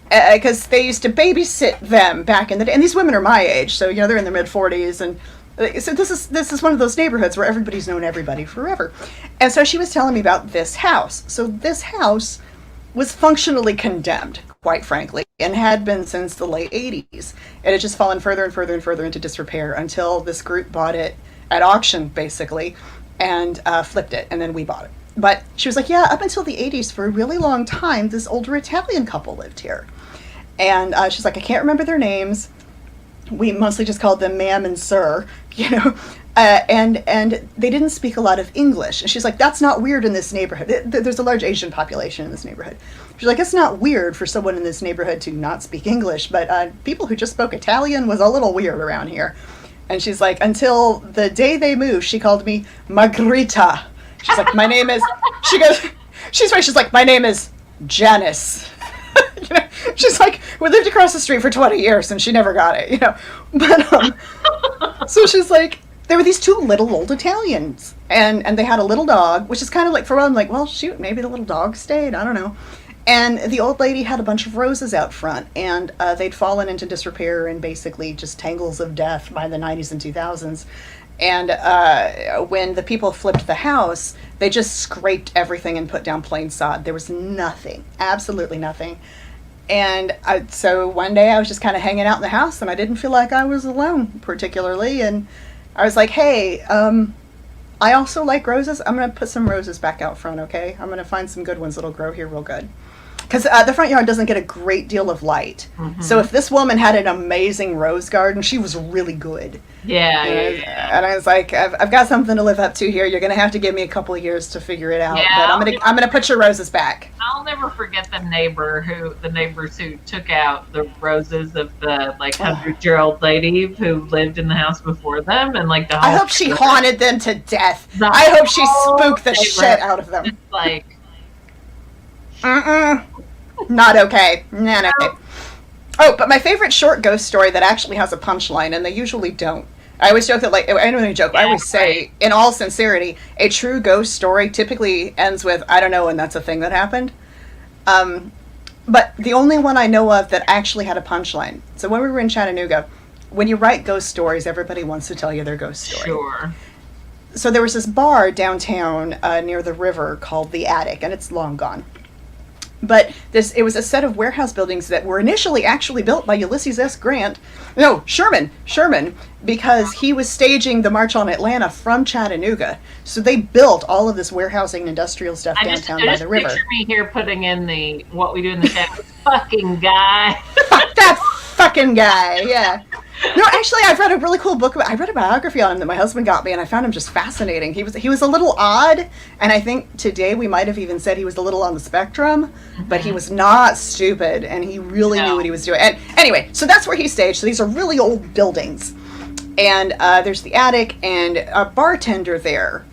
because they used to babysit them back in the day. And these women are my age, so they're in their mid-40s, and so this is one of those neighborhoods where everybody's known everybody forever. And so she was telling me about this house. So this house was functionally condemned, quite frankly, and had been since the late 80s. It had just fallen further and further and further into disrepair until this group bought it at auction, basically, and flipped it, and then we bought it. But she was like, yeah, up until the 80s, for a really long time, this older Italian couple lived here. And she's like, I can't remember their names. We mostly just called them ma'am and sir, and they didn't speak a lot of English. And she's like, that's not weird in this neighborhood. There's a large Asian population in this neighborhood. She's like, it's not weird for someone in this neighborhood to not speak English, but people who just spoke Italian was a little weird around here. And she's like, until the day they moved, she called me Margherita. She's like, my name is, she's like, my name is Janice. She's like, we lived across the street for 20 years and she never got it, But, so she's like, there were these 2 little old Italians and they had a little dog, which is kind of like, for a while, I'm like, well, shoot, maybe the little dog stayed. I don't know. And the old lady had a bunch of roses out front, and they'd fallen into disrepair and basically just tangles of death by the 90s and 2000s. And when the people flipped the house, they just scraped everything and put down plain sod. There was nothing, absolutely nothing. And so one day I was just kind of hanging out in the house, and I didn't feel like I was alone particularly. And I was like, hey, I also like roses. I'm going to put some roses back out front, okay? I'm going to find some good ones that'll grow here real good. Because the front yard doesn't get a great deal of light. Mm-hmm. So if this woman had an amazing rose garden, she was really good. Yeah. And I was like, I've got something to live up to here. You're going to have to give me a couple of years to figure it out. Yeah, but I'm gonna put your roses back. I'll never forget the neighbors who took out the roses of the 100-year-old lady who lived in the house before them, and the whole I hope she haunted them to death. I hope she spooked the shit out of them. Like, not okay. Not okay. Oh, but my favorite short ghost story that actually has a punchline, and they usually don't. I always joke that, I don't even joke. I always say, in all sincerity, a true ghost story typically ends with, I don't know, and that's a thing that happened. But the only one I know of that actually had a punchline. So when we were in Chattanooga, when you write ghost stories, everybody wants to tell you their ghost story. Sure. So there was this bar downtown near the river called The Attic, and it's long gone. But it was a set of warehouse buildings that were initially actually built by Ulysses S. Grant. No, Sherman, because he was staging the March on Atlanta from Chattanooga. So they built all of this warehousing and industrial stuff downtown by the river. Picture me here putting in the what we do in the chat. Fucking guy. Fuck that fucking guy. Yeah. No, actually, I've read a really cool book. I read a biography on him that my husband got me, and I found him just fascinating. He was a little odd, and I think today we might have even said he was a little on the spectrum, but he was not stupid, and he really knew what he was doing. And anyway, so that's where he staged. So these are really old buildings, and there's the attic, and a bartender there,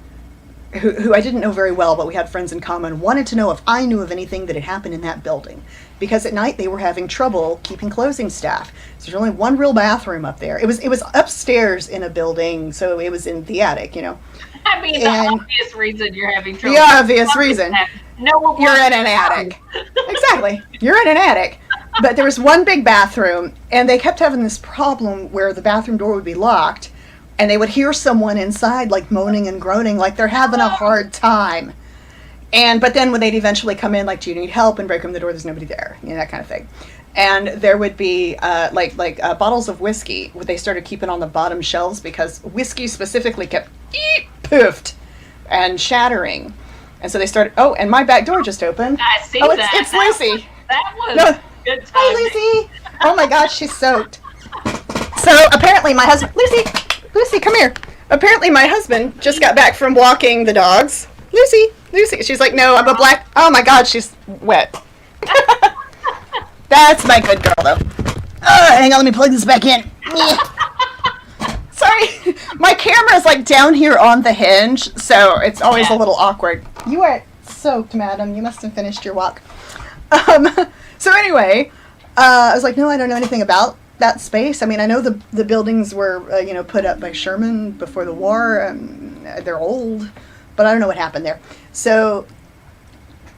who I didn't know very well, but we had friends in common, wanted to know if I knew of anything that had happened in that building. Because at night they were having trouble keeping closing staff. So there's only one real bathroom up there. It was upstairs in a building, so it was in the attic, I mean, the obvious reason you're having trouble. The obvious reason. No, you're in an attic. Exactly. You're in an attic. But there was one big bathroom, and they kept having this problem where the bathroom door would be locked, and they would hear someone inside, like, moaning and groaning, like they're having a hard time. But then when they'd eventually come in, like, do you need help, and break open the door, there's nobody there, that kind of thing. And there would be, bottles of whiskey, they started keeping on the bottom shelves because whiskey specifically kept poofed and shattering. And so they started, and my back door just opened. I see that. It's Lucy. That was good time. Hi, Lucy. Oh, my gosh, she's soaked. So apparently my husband, Lucy, come here. Apparently my husband just got back from walking the dogs. Lucy. She's like, no, I'm a black, oh my God, she's wet. That's my good girl, though. Hang on, let me plug this back in. Sorry, my camera is like down here on the hinge, so it's always a little awkward. You are soaked, madam. You must have finished your walk. So anyway, I was like, no, I don't know anything about that space. I mean, I know the buildings were, put up by Sherman before the war. They're old, but I don't know what happened there. So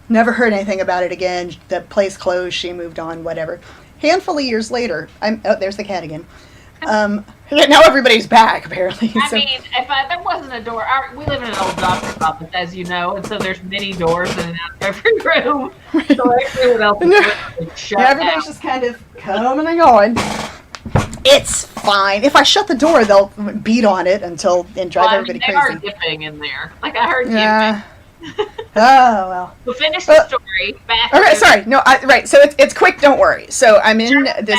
never heard anything about it again. The place closed. She moved on. Whatever. Handful of years later, there's the cat again. Now everybody's back, apparently. I mean, if there wasn't a door, we live in an old doctor's office, as you know, and so there's many doors in and out of every room. So everyone else is shut everybody's just kind of coming and going. It's fine. If I shut the door, they'll beat on it and drive everybody crazy. They are dipping in there. Like I heard dipping. Oh, well. We'll finish the story. Okay, sorry. No, right. So it's quick, don't worry. So I'm in this...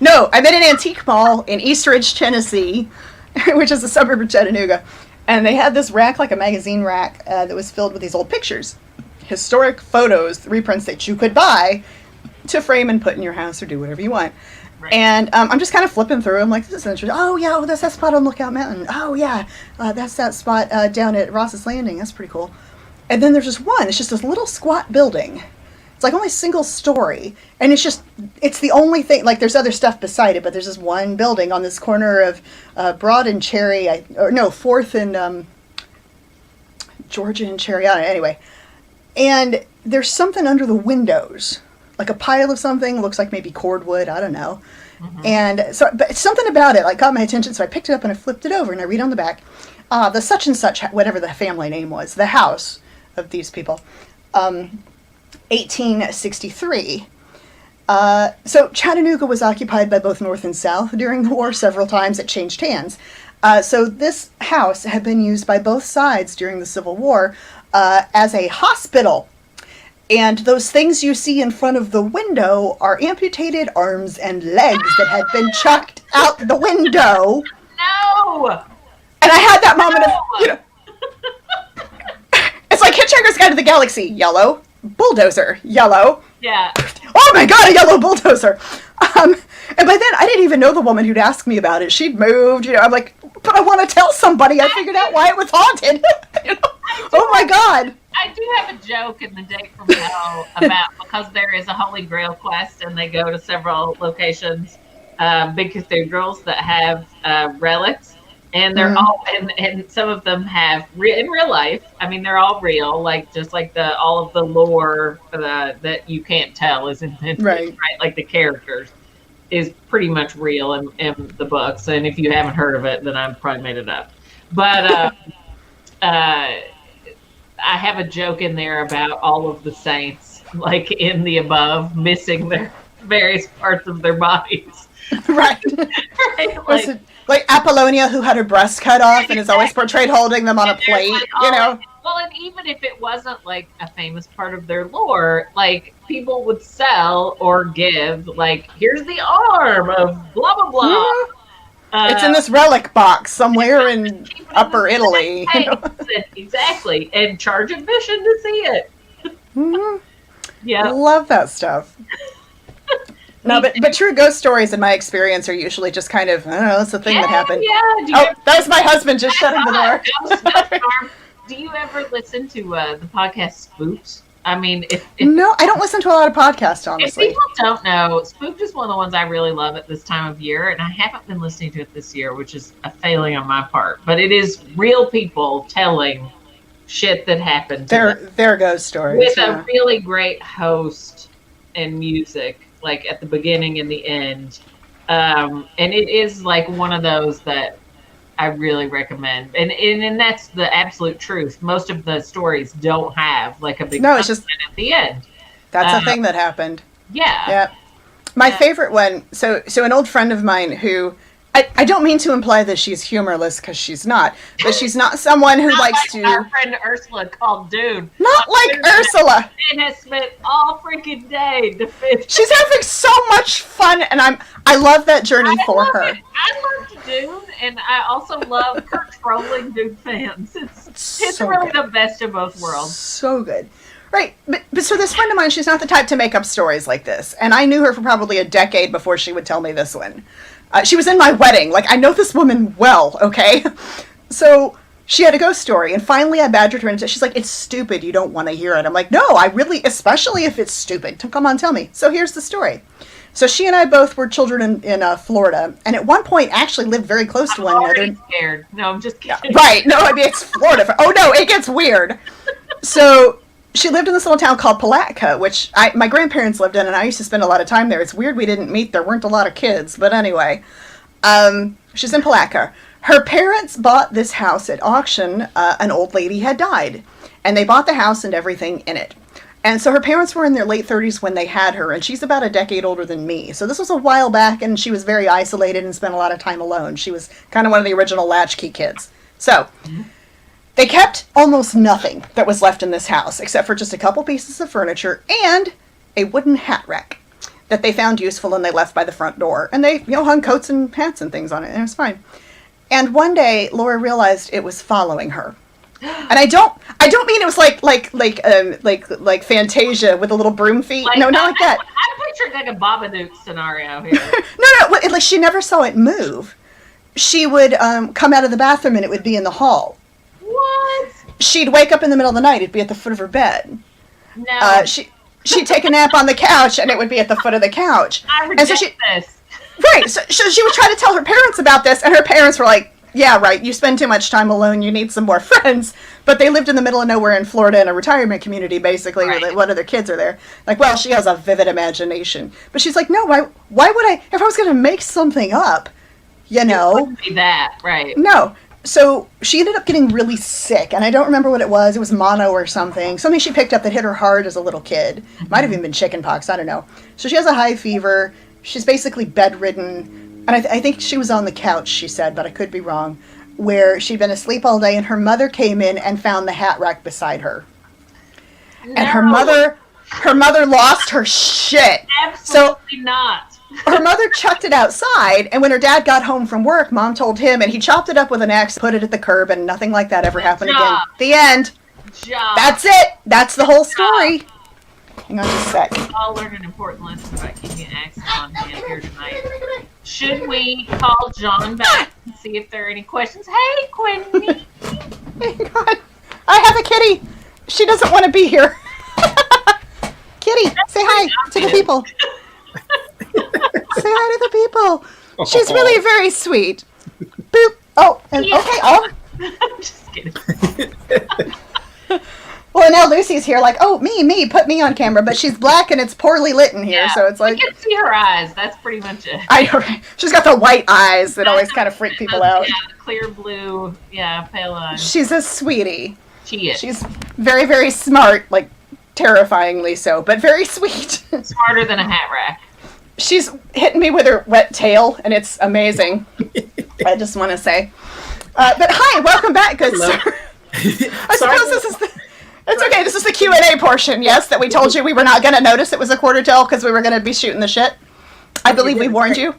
No, I'm in an antique mall in Eastridge, Tennessee, which is a suburb of Chattanooga. And they had this rack, like a magazine rack, that was filled with these old pictures. Historic photos, reprints that you could buy to frame and put in your house or do whatever you want. Right. And I'm just kind of flipping through. I'm like, this is interesting. Oh, yeah, that's that spot on Lookout Mountain. Oh, yeah, that's that spot down at Ross's Landing. That's pretty cool. And then there's just one. It's just this little squat building. It's like only single story. And it's the only thing. Like, there's other stuff beside it, but there's this one building on this corner of Broad and Cherry. 4th and Georgia and Cherry. Anyway. And there's something under the windows. Like a pile of something, looks like maybe cordwood, I don't know. Mm-hmm. And so, but something about it like caught my attention, so I picked it up and I flipped it over and I read on the back, the such and such, whatever the family name was, the house of these people, 1863. So Chattanooga was occupied by both North and South during the war. Several times it changed hands. So this house had been used by both sides during the Civil War as a hospital. And those things you see in front of the window are amputated arms and legs that had been chucked out the window. No! And I had that moment of, it's like Hitchhiker's Guide to the Galaxy, yellow, bulldozer, yellow. Yeah. Oh my God, a yellow bulldozer. And by then, I didn't even know the woman who'd asked me about it. She'd moved, I'm like, but I want to tell somebody. I figured out why it was haunted. Oh my God. I do have a joke in the Date from Hell about, because there is a Holy Grail quest and they go to several locations, big cathedrals that have relics, and they're all, and some of them have in real life. I mean, they're all real, like just like all of the lore that you can't tell is invented, right? Like the characters is pretty much real in the books, and if you haven't heard of it, then I've probably made it up. But I have a joke in there about all of the saints, like in the above, missing their various parts of their bodies. Right. Right? Like Apollonia, who had her breast cut off and is always portrayed holding them on a plate, Well, and even if it wasn't like a famous part of their lore, like people would sell or give, like, here's the arm of blah, blah, blah. Mm-hmm. It's in this relic box somewhere in Upper Italy. Exactly. And charge admission to see it. Mm-hmm. Yeah. Love that stuff. No, but true ghost stories, in my experience, are usually just kind of, I don't know, it's the thing that happened. Yeah. That was my husband just shutting the door. Do you ever listen to the podcast Spooked? I mean, no, I don't listen to a lot of podcasts, honestly. If people don't know, Spooked is one of the ones I really love at this time of year, and I haven't been listening to it this year, which is a failing on my part. But it is real people telling shit that happened to them. Their ghost stories. With a really great host and music, like at the beginning and the end. And it is like one of those that I really recommend. And that's the absolute truth. Most of the stories don't have like a big it's just at the end. that's a thing that happened. Yeah. Yeah. My favorite one, so an old friend of mine who, I don't mean to imply that she's humorless, because she's not, but she's not someone who likes to... Our friend Ursula called Dune. Not like Ursula! And has spent all freaking day defending. She's having so much fun, and I love that journey for her. I loved Dune, and I also love her trolling Dune fans. It's so really good. the best of both worlds. So good. Right, but so this friend of mine, she's not the type to make up stories like this, and I knew her for probably a decade before she would tell me this one. She was in my wedding. Like, I know this woman well, okay? So she had a ghost story, and finally I badgered her into it. She's like, it's stupid, you don't want to hear it. I'm like, no, I really, especially if it's stupid. Come on, tell me. So here's the story. So she and I both were children in Florida, and at one point actually lived very close to one another. Scared. No, I'm just kidding. Right, no, I mean, it's Florida. Oh no, it gets weird. So... she lived in this little town called Palatka, which my grandparents lived in, and I used to spend a lot of time there. It's weird we didn't meet. There weren't a lot of kids, but anyway. She's in Palatka. Her parents bought this house at auction. An old lady had died, and they bought the house and everything in it. And so her parents were in their late 30s when they had her, and she's about a decade older than me. So this was a while back, and she was very isolated and spent a lot of time alone. She was kind of one of the original latchkey kids. So... they kept almost nothing that was left in this house, except for just a couple pieces of furniture and a wooden hat rack that they found useful and they left by the front door. And they, hung coats and hats and things on it, and it was fine. And one day, Laura realized it was following her. And I don't mean it was like Fantasia with the little broom feet. No, not like that. I'm picturing like a Babadook scenario here. No, like she never saw it move. She would come out of the bathroom and it would be in the hall. What? She'd wake up in the middle of the night. It'd be at the foot of her bed. No. She'd take a nap on the couch, and it would be at the foot of the couch. I reject this. Right. So she would try to tell her parents about this, and her parents were like, yeah, right, you spend too much time alone, you need some more friends. But they lived in the middle of nowhere in Florida in a retirement community, basically, right. where what other kids are there. Like, well, she has a vivid imagination. But she's like, no, why would I, if I was going to make something up, It wouldn't be that, right. No. So she ended up getting really sick, and I don't remember what it was. It was mono or something. Something she picked up that hit her hard as a little kid. Might have even been chickenpox, I don't know. So she has a high fever. She's basically bedridden. And I think she was on the couch, she said, but I could be wrong, where she'd been asleep all day, and her mother came in and found the hat rack beside her. No. And her mother lost her shit. Absolutely not. Her mother chucked it outside, and when her dad got home from work, Mom told him, and he chopped it up with an axe, put it at the curb, and nothing like that ever happened again. The end. That's it. That's the whole story. Hang on just a sec. We all learned an important lesson about keeping an axe on hand here tonight. Should we call John back and see if there are any questions? Hey, Quinny. Hang on. I have a kitty. She doesn't want to be here. Kitty, say hi to the people. Say hi to the people. She's really very sweet. Boop. Oh, and Yeah. okay. Oh. I'm just kidding. Well, now Lucy's here, like, oh, me, put me on camera, but she's black and it's poorly lit in here, so it's like... You can see her eyes. That's pretty much it. I know, right? She's got the white eyes that always kind of freak people out. Yeah, the clear blue, pale eyes. She's a sweetie. She is. She's very, very smart, like, terrifyingly so, but very sweet. Smarter than a hat rack. She's hitting me with her wet tail, and it's amazing. I just want to say. But hi, welcome back, good sir. I suppose this is the... It's okay, this is the Q&A portion, yes, that we told you we were not going to notice it was a quarter till because we were going to be shooting the shit. I believe we warned you.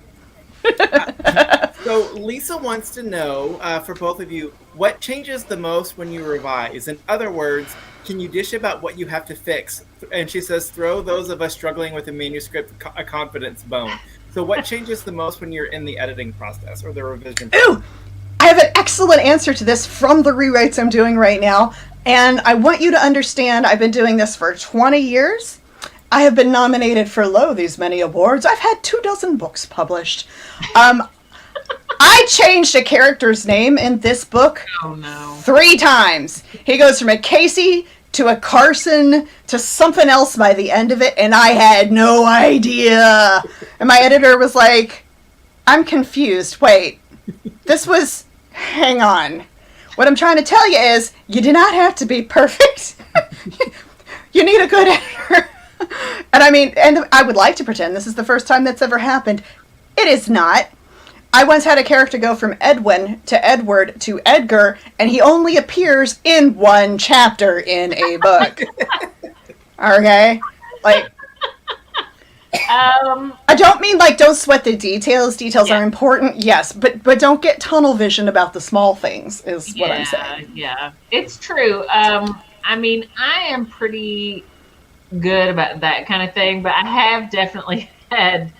So Lisa wants to know, for both of you, what changes the most when you revise? In other words, can you dish about what you have to fix? And she says, throw those of us struggling with a manuscript a confidence bone. So what changes the most when you're in the editing process or the revision process? Ooh! I have an excellent answer to this from the rewrites I'm doing right now. And I want you to understand I've been doing this for 20 years. I have been nominated for these many awards. I've had 24 books published. I changed a character's name in this book 3 times. He goes from a Casey to a Carson to something else by the end of it, and I had no idea. And my editor was like, I'm confused. Wait, hang on. What I'm trying to tell you is, you do not have to be perfect. You need a good editor. And I mean, and I would like to pretend this is the first time that's ever happened. It is not. I once had a character go from Edwin to Edward to Edgar, and he only appears in one chapter in a book. Okay? Like, I don't mean like don't sweat the details. Details are important, yes, but don't get tunnel vision about the small things is what I'm saying. Yeah, it's true. I mean, I am pretty good about that kind of thing, but I have definitely had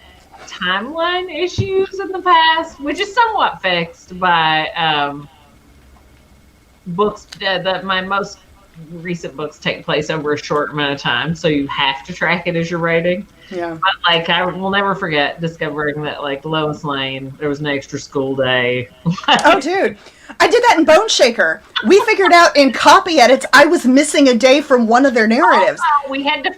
timeline issues in the past, which is somewhat fixed by books. My most recent books take place over a short amount of time, so you have to track it as you're writing. Yeah. But like, I will never forget discovering that like Lois Lane, there was an extra school day. Oh, dude. I did that in Boneshaker. We figured out in copy edits I was missing a day from one of their narratives. Also, we had to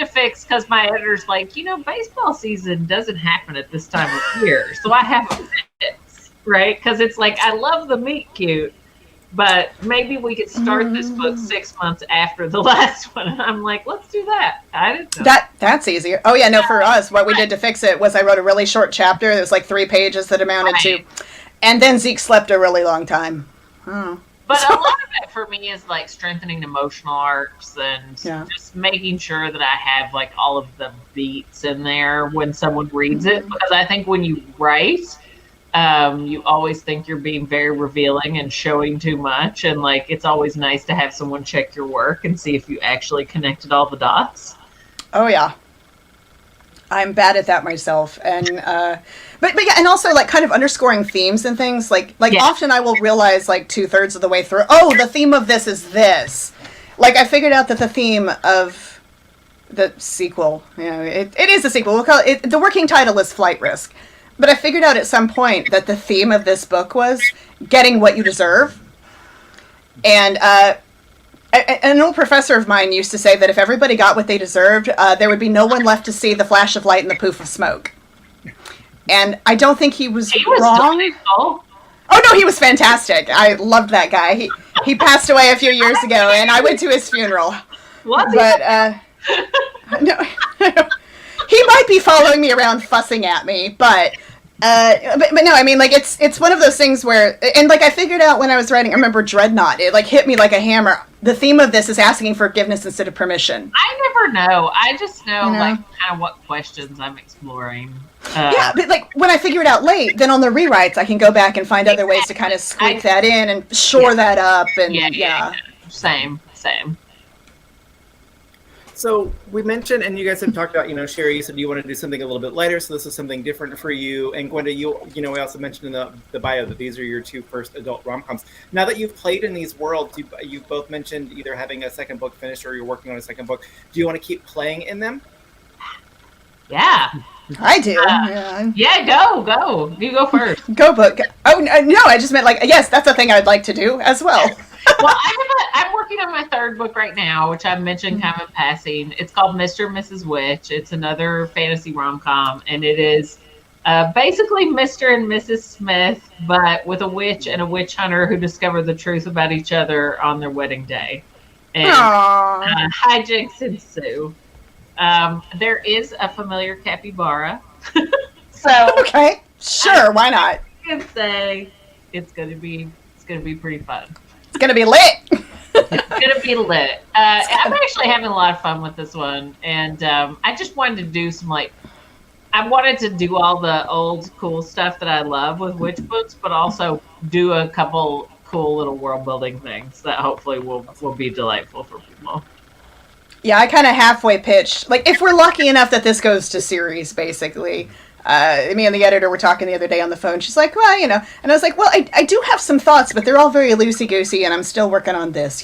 fix because my editor's like, baseball season doesn't happen at this time of year, so I have a fix, right? Because it's like, I love the meet cute, but maybe we could start this book 6 months after the last one. And I'm like, let's do that. I didn't know. That's easier. Oh yeah, no, for us, what we did to fix it was I wrote a really short chapter. It was like 3 pages that amounted to, and then Zeke slept a really long time. Oh. But a lot of it for me is like strengthening emotional arcs and just making sure that I have like all of the beats in there when someone reads it. Because I think when you write, you always think you're being very revealing and showing too much. And like, it's always nice to have someone check your work and see if you actually connected all the dots. Oh yeah. I'm bad at that myself. And, but yeah, and also like kind of underscoring themes and things like often I will realize like 2/3 of the way through, oh, the theme of this is this. Like I figured out that the theme of the sequel, it is a sequel. We'll call it, the working title is Flight Risk. But I figured out at some point that the theme of this book was getting what you deserve. And, an old professor of mine used to say that if everybody got what they deserved, there would be no one left to see the flash of light and the poof of smoke. And I don't think he was wrong. Delightful. Oh no, he was fantastic. I loved that guy. He passed away a few years ago, and I went to his funeral. What? But no, he might be following me around, fussing at me, but no, I mean, like, it's one of those things where, and like, I figured out when I was writing, I remember Dreadnought, it like hit me like a hammer. The theme of this is asking forgiveness instead of permission. I never know. I just know, like, kind of what questions I'm exploring. Yeah, but like, when I figure it out late, then on the rewrites, I can go back and find other ways to kind of squeak that in and shore that up, and Same. So we mentioned, and you guys have talked about, Cherie, you said you want to do something a little bit lighter, so this is something different for you. And Gwenda, we also mentioned in the bio that these are your 2 first adult rom-coms. Now that you've played in these worlds, you've both mentioned either having a second book finished or you're working on a second book. Do you want to keep playing in them? Yeah. I do. Go. You go first. Go book. Oh, no, I just meant like, yes, that's a thing I'd like to do as well. Well, I'm working on my 3rd book right now, which I mentioned kind of in passing. It's called Mr. and Mrs. Witch. It's another fantasy rom-com, and it is basically Mr. and Mrs. Smith, but with a witch and a witch hunter who discover the truth about each other on their wedding day. And hijinks ensue. There is a familiar capybara. So okay, sure, why not? I can say it's gonna be pretty fun. It's gonna be lit. It's gonna be lit. I'm actually having a lot of fun with this one, and I just wanted to do some I wanted to do all the old cool stuff that I love with witch books, but also do a couple cool little world building things that hopefully will be delightful for people. Yeah, I kind of halfway pitched. Like, if we're lucky enough that this goes to series, basically. Me and the editor were talking the other day on the phone. She's like, well, and I was like, well, I do have some thoughts, but they're all very loosey-goosey, and I'm still working on this,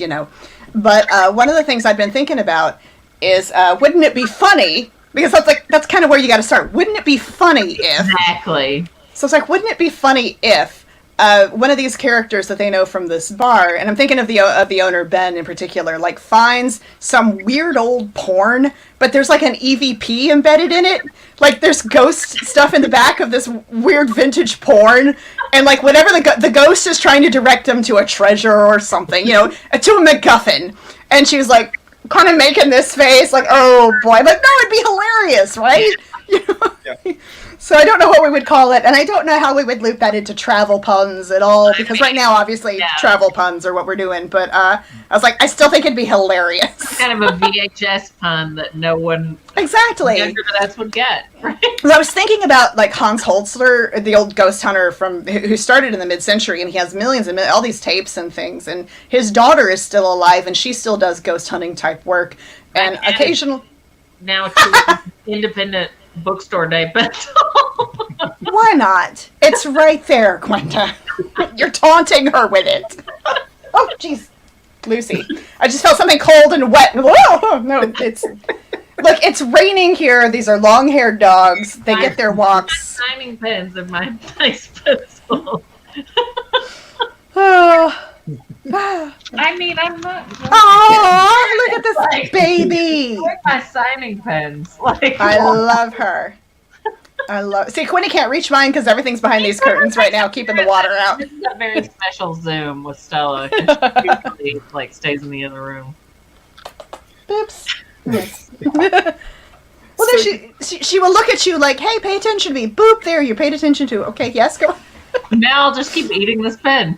But one of the things I've been thinking about is, wouldn't it be funny? Because that's kind of where you got to start. Wouldn't it be funny if... Exactly. So it's like, wouldn't it be funny if one of these characters that they know from this bar, and I'm thinking of the owner, Ben, in particular, like, finds some weird old porn, but there's like an EVP embedded in it. Like, there's ghost stuff in the back of this weird vintage porn, and like whatever the ghost is trying to direct them to a treasure or something, to a MacGuffin. And she's like kind of making this face like, oh boy, I'm like, no, it'd be hilarious, right? Yeah. So I don't know what we would call it, and I don't know how we would loop that into travel puns at all, because right now, obviously, travel puns are what we're doing, but I was like, I still think it'd be hilarious. It's kind of a VHS pun that no one exactly younger than us would get, right? I was thinking about, like, Hans Holzler, the old ghost hunter who started in the mid-century, and he has millions and all these tapes and things, and his daughter is still alive, and she still does ghost hunting type work, and occasional... Now it's independent bookstore day, but why not? It's right there, Gwenda. You're taunting her with it. Oh, jeez, Lucy. I just felt something cold and wet. Whoa! No, it's raining here. These are long-haired dogs. They get their walks. Signing pens of my nice pencil. I mean, I'm not. Oh, look at this baby! Where's my signing pens? I love her. See, Quinny can't reach mine because everything's behind these curtains right now, keeping the water out. This is a very special Zoom with Stella. She usually, stays in the other room. Oops. Yes. Well, then she will look at you like, hey, pay attention to me. Boop, there, you paid attention to. Okay, yes, go. Now I'll just keep eating this pen.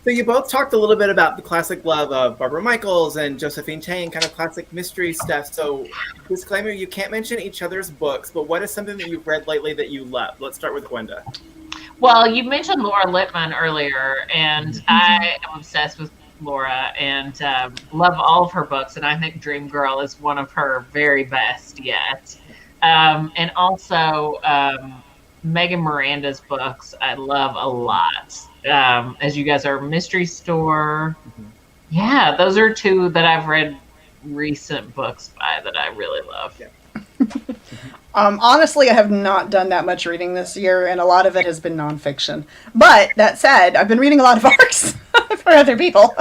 So you both talked a little bit about the classic love of Barbara Michaels and Josephine Teng, kind of classic mystery stuff. So disclaimer, you can't mention each other's books, but what is something that you've read lately that you love? Let's start with Gwenda. Well, you mentioned Laura Lippman earlier, and I am obsessed with Laura and love all of her books, and I think Dream Girl is one of her very best yet. And also Megan Miranda's books I love a lot. As you guys are, Mystery Store. Yeah, those are two that I've read recent books by that I really love. Yeah. Honestly, I have not done that much reading this year, and a lot of it has been nonfiction. But that said, I've been reading a lot of ARCs for other people.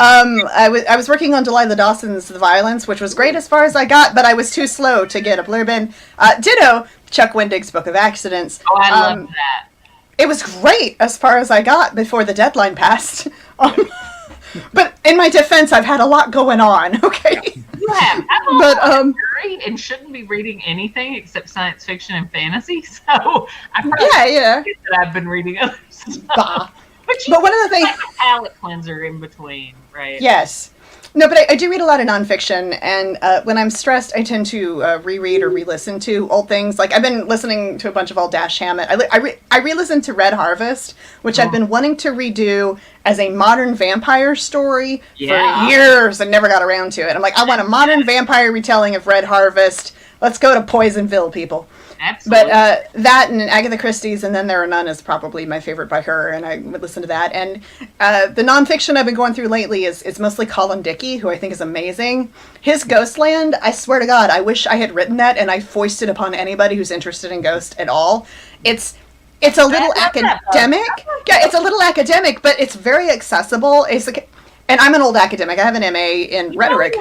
I was working on Delilah Dawson's The Violence, which was great as far as I got, but I was too slow to get a blurb in. Ditto Chuck Wendig's Book of Accidents. Oh, I love that. It was great as far as I got before the deadline passed. But in my defense, I've had a lot going on, okay? You have. I'm a married and shouldn't be reading anything except science fiction and fantasy, so I probably that I've been reading other stuff. But one of the things... like a palate cleanser in between, right? Yes. No, but I do read a lot of nonfiction, and when I'm stressed, I tend to reread or re-listen to old things. Like, I've been listening to a bunch of old Dash Hammett. I re-listened to Red Harvest, which I've been wanting to redo as a modern vampire story for years and never got around to it. I'm like, I want a modern vampire retelling of Red Harvest. Let's go to Poisonville, people. Absolutely. But that and Agatha Christie's And Then There Are None is probably my favorite by her, and I would listen to that. And the nonfiction I've been going through lately is mostly Colin Dickey, who I think is amazing. His Ghostland, I swear to God, I wish I had written that and I foisted upon anybody who's interested in ghost at all. It's a little academic. Yeah, it's a little academic, but it's very accessible. It's like, and I'm an old academic. I have an MA in rhetoric.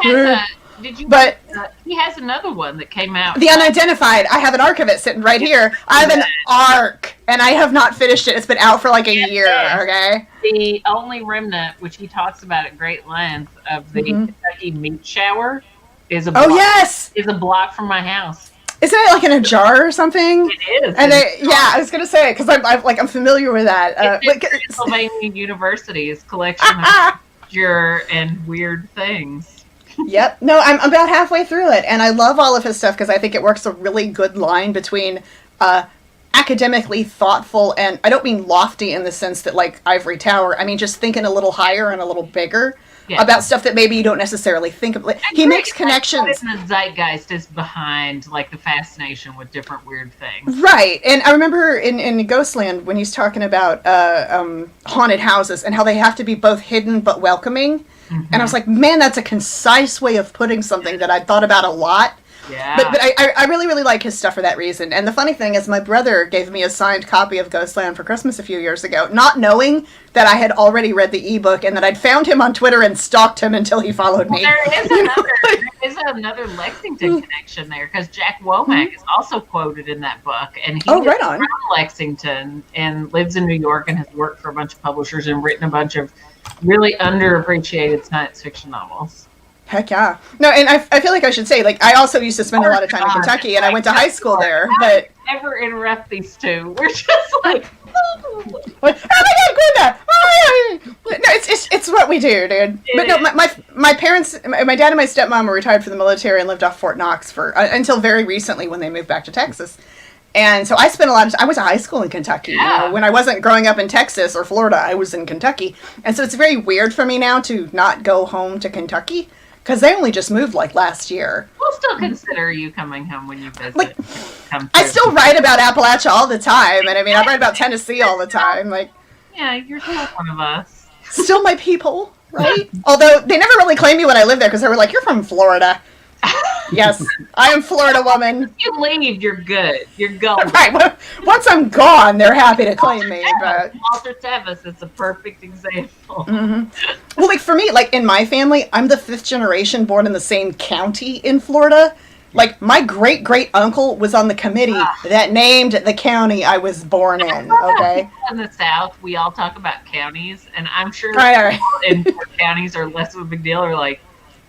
But he has another one that came out. The Unidentified. I have an arc of it sitting right here. I have an arc, and I have not finished it. It's been out for like a year, okay? The only remnant, which he talks about at great length, of the Kentucky meat shower is a block. Oh, yes! Is a block from my house. Isn't it like in a jar or something? It is. And I was going to say it because I'm familiar with that. Pennsylvania University's collection of obscure and weird things. Yep. No, I'm about halfway through it, and I love all of his stuff because I think it works a really good line between academically thoughtful and, I don't mean lofty in the sense that, like, Ivory Tower. I mean just thinking a little higher and a little bigger about stuff that maybe you don't necessarily think of. He makes connections. What in the zeitgeist is behind, like, the fascination with different weird things. Right. And I remember in Ghostland when he's talking about haunted houses and how they have to be both hidden but welcoming. And I was like, man, that's a concise way of putting something that I'd thought about a lot. Yeah. But I really, really like his stuff for that reason. And the funny thing is my brother gave me a signed copy of Ghostland for Christmas a few years ago, not knowing that I had already read the ebook and that I'd found him on Twitter and stalked him until he followed me. There is another Lexington connection there, because Jack Womack is also quoted in that book. And he right on. from Lexington and lives in New York and has worked for a bunch of publishers and written a bunch of really underappreciated science fiction novels. Heck yeah. No, and I feel like I should say, like, I also used to spend a lot of time in Kentucky, and I went to high school there, but... Never interrupt these two. We're just like... Oh my God, Gwenda! Oh, no, it's what we do, dude. But no, my parents, my dad and my stepmom were retired from the military and lived off Fort Knox for until very recently when they moved back to Texas. And so I spent a lot of time, I went to high school in Kentucky. Yeah. You know, when I wasn't growing up in Texas or Florida, I was in Kentucky. And so it's very weird for me now to not go home to Kentucky. Because they only just moved, like, last year. We'll still consider you coming home when you visit. Like, I still write about Appalachia all the time. And, I mean, I write about Tennessee all the time. Like, yeah, you're still one of us. Still my people, right? Although, they never really claimed me when I lived there, because they were like, you're from Florida. Yes, I am Florida woman. If you leave, you're good. You're going. Right. Once I'm gone, they're happy to claim me. But Walter Tevis is a perfect example. Mm-hmm. Well, like for me, like in my family, I'm the 5th generation born in the same county in Florida. Like my great great uncle was on the committee that named the county I was born in. Okay. In the South, we all talk about counties, and I'm sure Right. in counties are less of a big deal. Or like,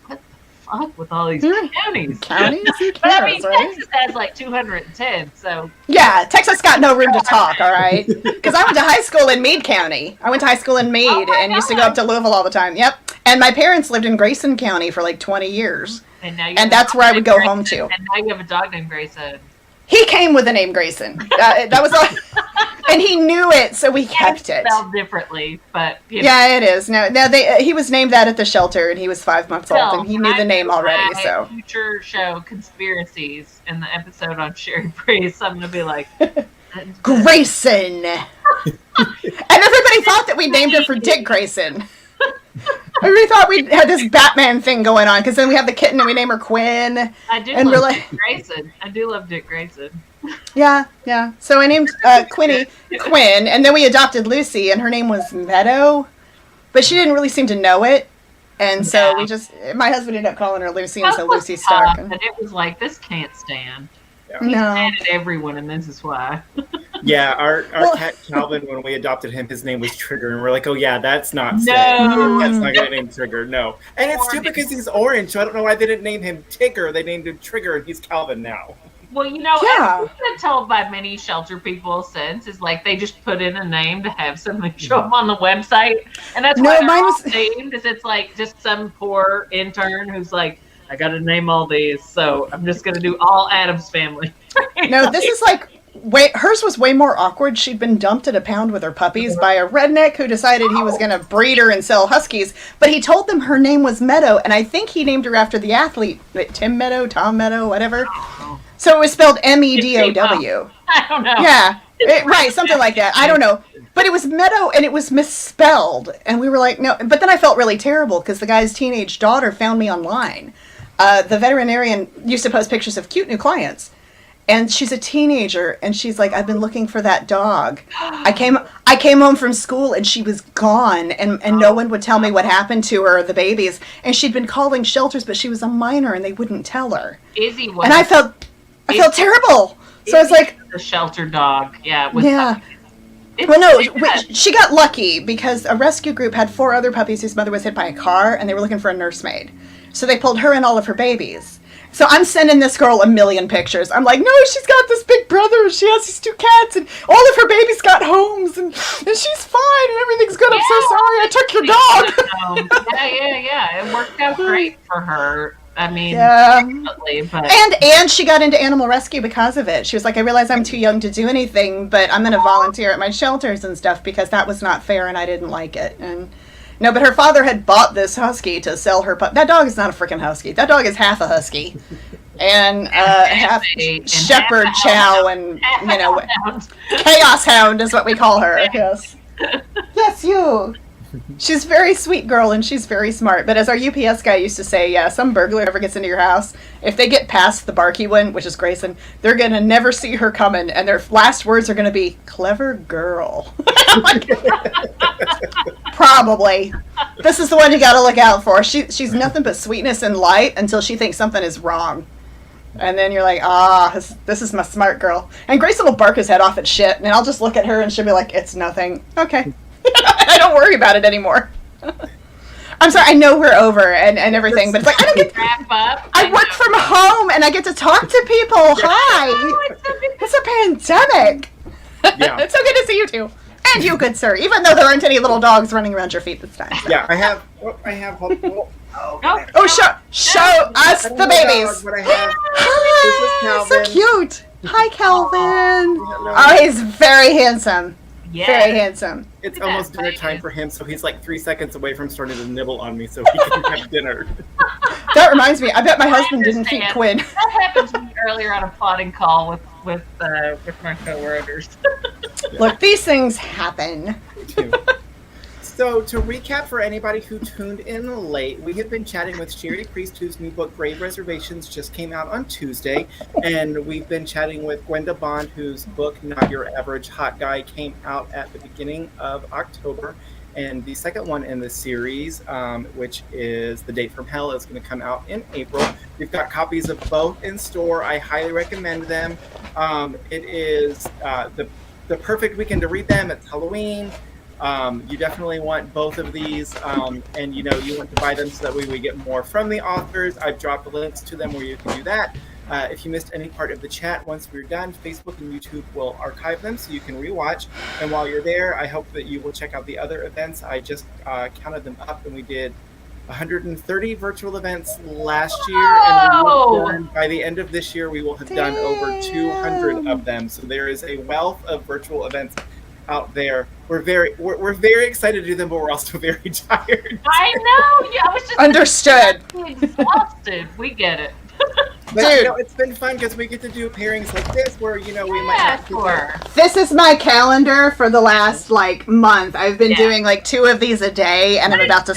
what the fuck with all these counties? Counties? Who cares, But I mean, right? Texas has like 210, so Yeah, Texas got no room to talk, all right? Because I went to high school in Meade County. I went to high school in Meade and used to go up to Louisville all the time. Yep. And my parents lived in Grayson County for like 20 years. and now And that's where I would go home to. And now you have a dog named Grayson. He came with the name Grayson. That was all. And he knew it, so we kept it. Spelled differently, but you know. Yeah, it is. No, he was named that at the shelter, and he was 5 months old, and he knew the name already. So future show conspiracies in the episode on Cherie Priest, I'm gonna be like Grayson, and everybody thought that we named him for Dick Grayson. We thought we had this Batman thing going on because then we have the kitten and we name her Quinn. I do and love we're like, Dick Grayson. I do love Dick Grayson. Yeah. So I named Quinn, and then we adopted Lucy, and her name was Meadow, but she didn't really seem to know it, and so my husband ended up calling her Lucy, and so Lucy stuck. And it was like, this can't stand. Yeah. He's No. mad at everyone, and this is why. Yeah, our cat Calvin, when we adopted him, his name was Trigger, and we're like, oh yeah, that's not No. safe. That's not gonna name Trigger, no. And it's stupid because he's orange, so I don't know why they didn't name him Tigger. They named him Trigger, and he's Calvin now. Well, you know, Yeah. I've been told by many shelter people since is like they just put in a name to have something show up on the website, and that's No, why they're mine all was- named. Is it's like just some poor intern who's like, I got to name all these, so I'm just gonna do all Adam's family. No, this is like hers was way more awkward. She'd been dumped at a pound with her puppies by a redneck who decided he was going to breed her and sell huskies. But he told them her name was Meadow, and I think he named her after the athlete, Tim Meadow, Tom Meadow, whatever. So it was spelled Medow. I don't know. Yeah, right, something like that. I don't know. But it was Meadow, and it was misspelled. And we were like, no. But then I felt really terrible because the guy's teenage daughter found me online. The veterinarian used to post pictures of cute new clients. And she's a teenager, and she's like, I've been looking for that dog. I came home from school, and she was gone, and no one would tell me what happened to her or the babies. And she'd been calling shelters, but she was a minor, and they wouldn't tell her. Izzy was. And I felt terrible. So I was like, the shelter dog. Yeah. Well, no, she got lucky because a rescue group had 4 other puppies whose mother was hit by a car, and they were looking for a nursemaid. So they pulled her and all of her babies. So I'm sending this girl a million pictures. I'm like, no, she's got this big brother. She has these 2 cats, and all of her babies got homes, and she's fine, and everything's good. I'm so sorry I took your dog. Yeah. It worked out great for her. I mean, Yeah. definitely, but And she got into animal rescue because of it. She was like, I realize I'm too young to do anything, but I'm going to volunteer at my shelters and stuff because that was not fair and I didn't like it. And no, but her father had bought this husky to sell her. That dog is not a freaking husky. That dog is half a husky. And half shepherd chow and, Hound. chaos hound is what we call her. Yes. Yes, you. She's a very sweet girl and she's very smart. But as our UPS guy used to say, yeah, some burglar ever gets into your house, if they get past the barky one, which is Grayson, they're going to never see her coming. And their last words are going to be, clever girl. Probably. This is the one you got to look out for. She's nothing but sweetness and light until she thinks something is wrong. And then you're like, this is my smart girl. And Grayson will bark his head off at shit, and I'll just look at her and she'll be like, it's nothing. Okay. I don't worry about it anymore. I'm sorry, I know we're over and everything, but it's like, I don't get to Wrap up. I work from home and I get to talk to people. Hi. It's a pandemic. Yeah. It's so good to see you too. And you, good sir, even though there aren't any little dogs running around your feet this time. So. Yeah, I have. Oh, show us the babies. Hi, so cute. Hi, Calvin. Oh, he's very handsome. Yeah. Very handsome. It's almost dinner time for him, so he's like 3 seconds away from starting to nibble on me so he can have dinner. That reminds me, I bet my husband didn't feed Quinn. That happened to me earlier on a plotting call with my coworkers. Look, these things happen. So to recap for anybody who tuned in late, we have been chatting with Cherie Priest, whose new book, Grave Reservations, just came out on Tuesday. And we've been chatting with Gwenda Bond, whose book, Not Your Average Hot Guy, came out at the beginning of October. And the second one in the series, which is The Date from Hell, is going to come out in April. We've got copies of both in store. I highly recommend them. It is the perfect weekend to read them. It's Halloween. You definitely want both of these, and you want to buy them so that way we get more from the authors. I've dropped links to them where you can do that. If you missed any part of the chat, once we're done, Facebook and YouTube will archive them so you can rewatch. And while you're there, I hope that you will check out the other events. I just counted them up, and we did 130 virtual events last year, and by the end of this year, we will have done over 200 of them. So there is a wealth of virtual events out there. We're very excited to do them, but we're also very tired. I know. Yeah, I was just Understood. exhausted. We get it. But Dude. it's been fun because we get to do pairings like this where we might not. This is my calendar for the last month. I've been doing 2 of these a day, and I'm about to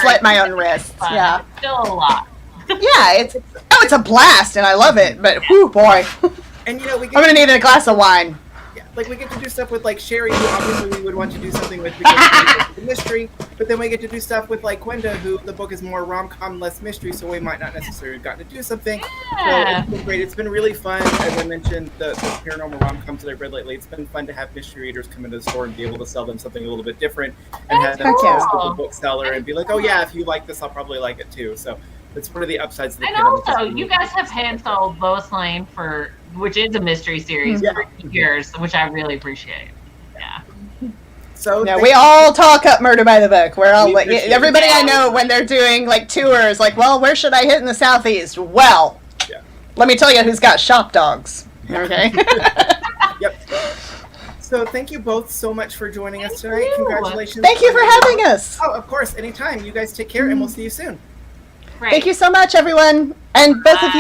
slit my own wrists. Yeah, it's still a lot. Yeah, it's a blast, and I love it. But whoo, boy, And I'm gonna need a glass of wine. We get to do stuff with Cherie, who obviously we would want to do something with because it's the mystery, but then we get to do stuff with Gwenda, who the book is more rom-com, less mystery, so we might not necessarily have gotten to do something. Yeah. So it's been great. It's been really fun. As I mentioned, the paranormal rom-coms that I've read lately, it's been fun to have mystery readers come into the store and be able to sell them something a little bit different and have them That's to cool. the bookseller and be like, oh yeah, if you like this, I'll probably like it too. So it's one of the upsides of the And pandemic. also, you guys have hand sold Lois Lane which is a mystery series for years, which I really appreciate. Yeah. So No, we all talk up Murder by the Book. We're all everybody I know when they're doing tours, well, where should I hit in the Southeast? Well, let me tell you who's got shop dogs. Okay. Yep. So thank you both so much for joining us tonight. you. Congratulations. Thank you for having us. Oh, of course, anytime. You guys take care, and we'll see you soon. Great. Thank you so much, everyone, and both of you.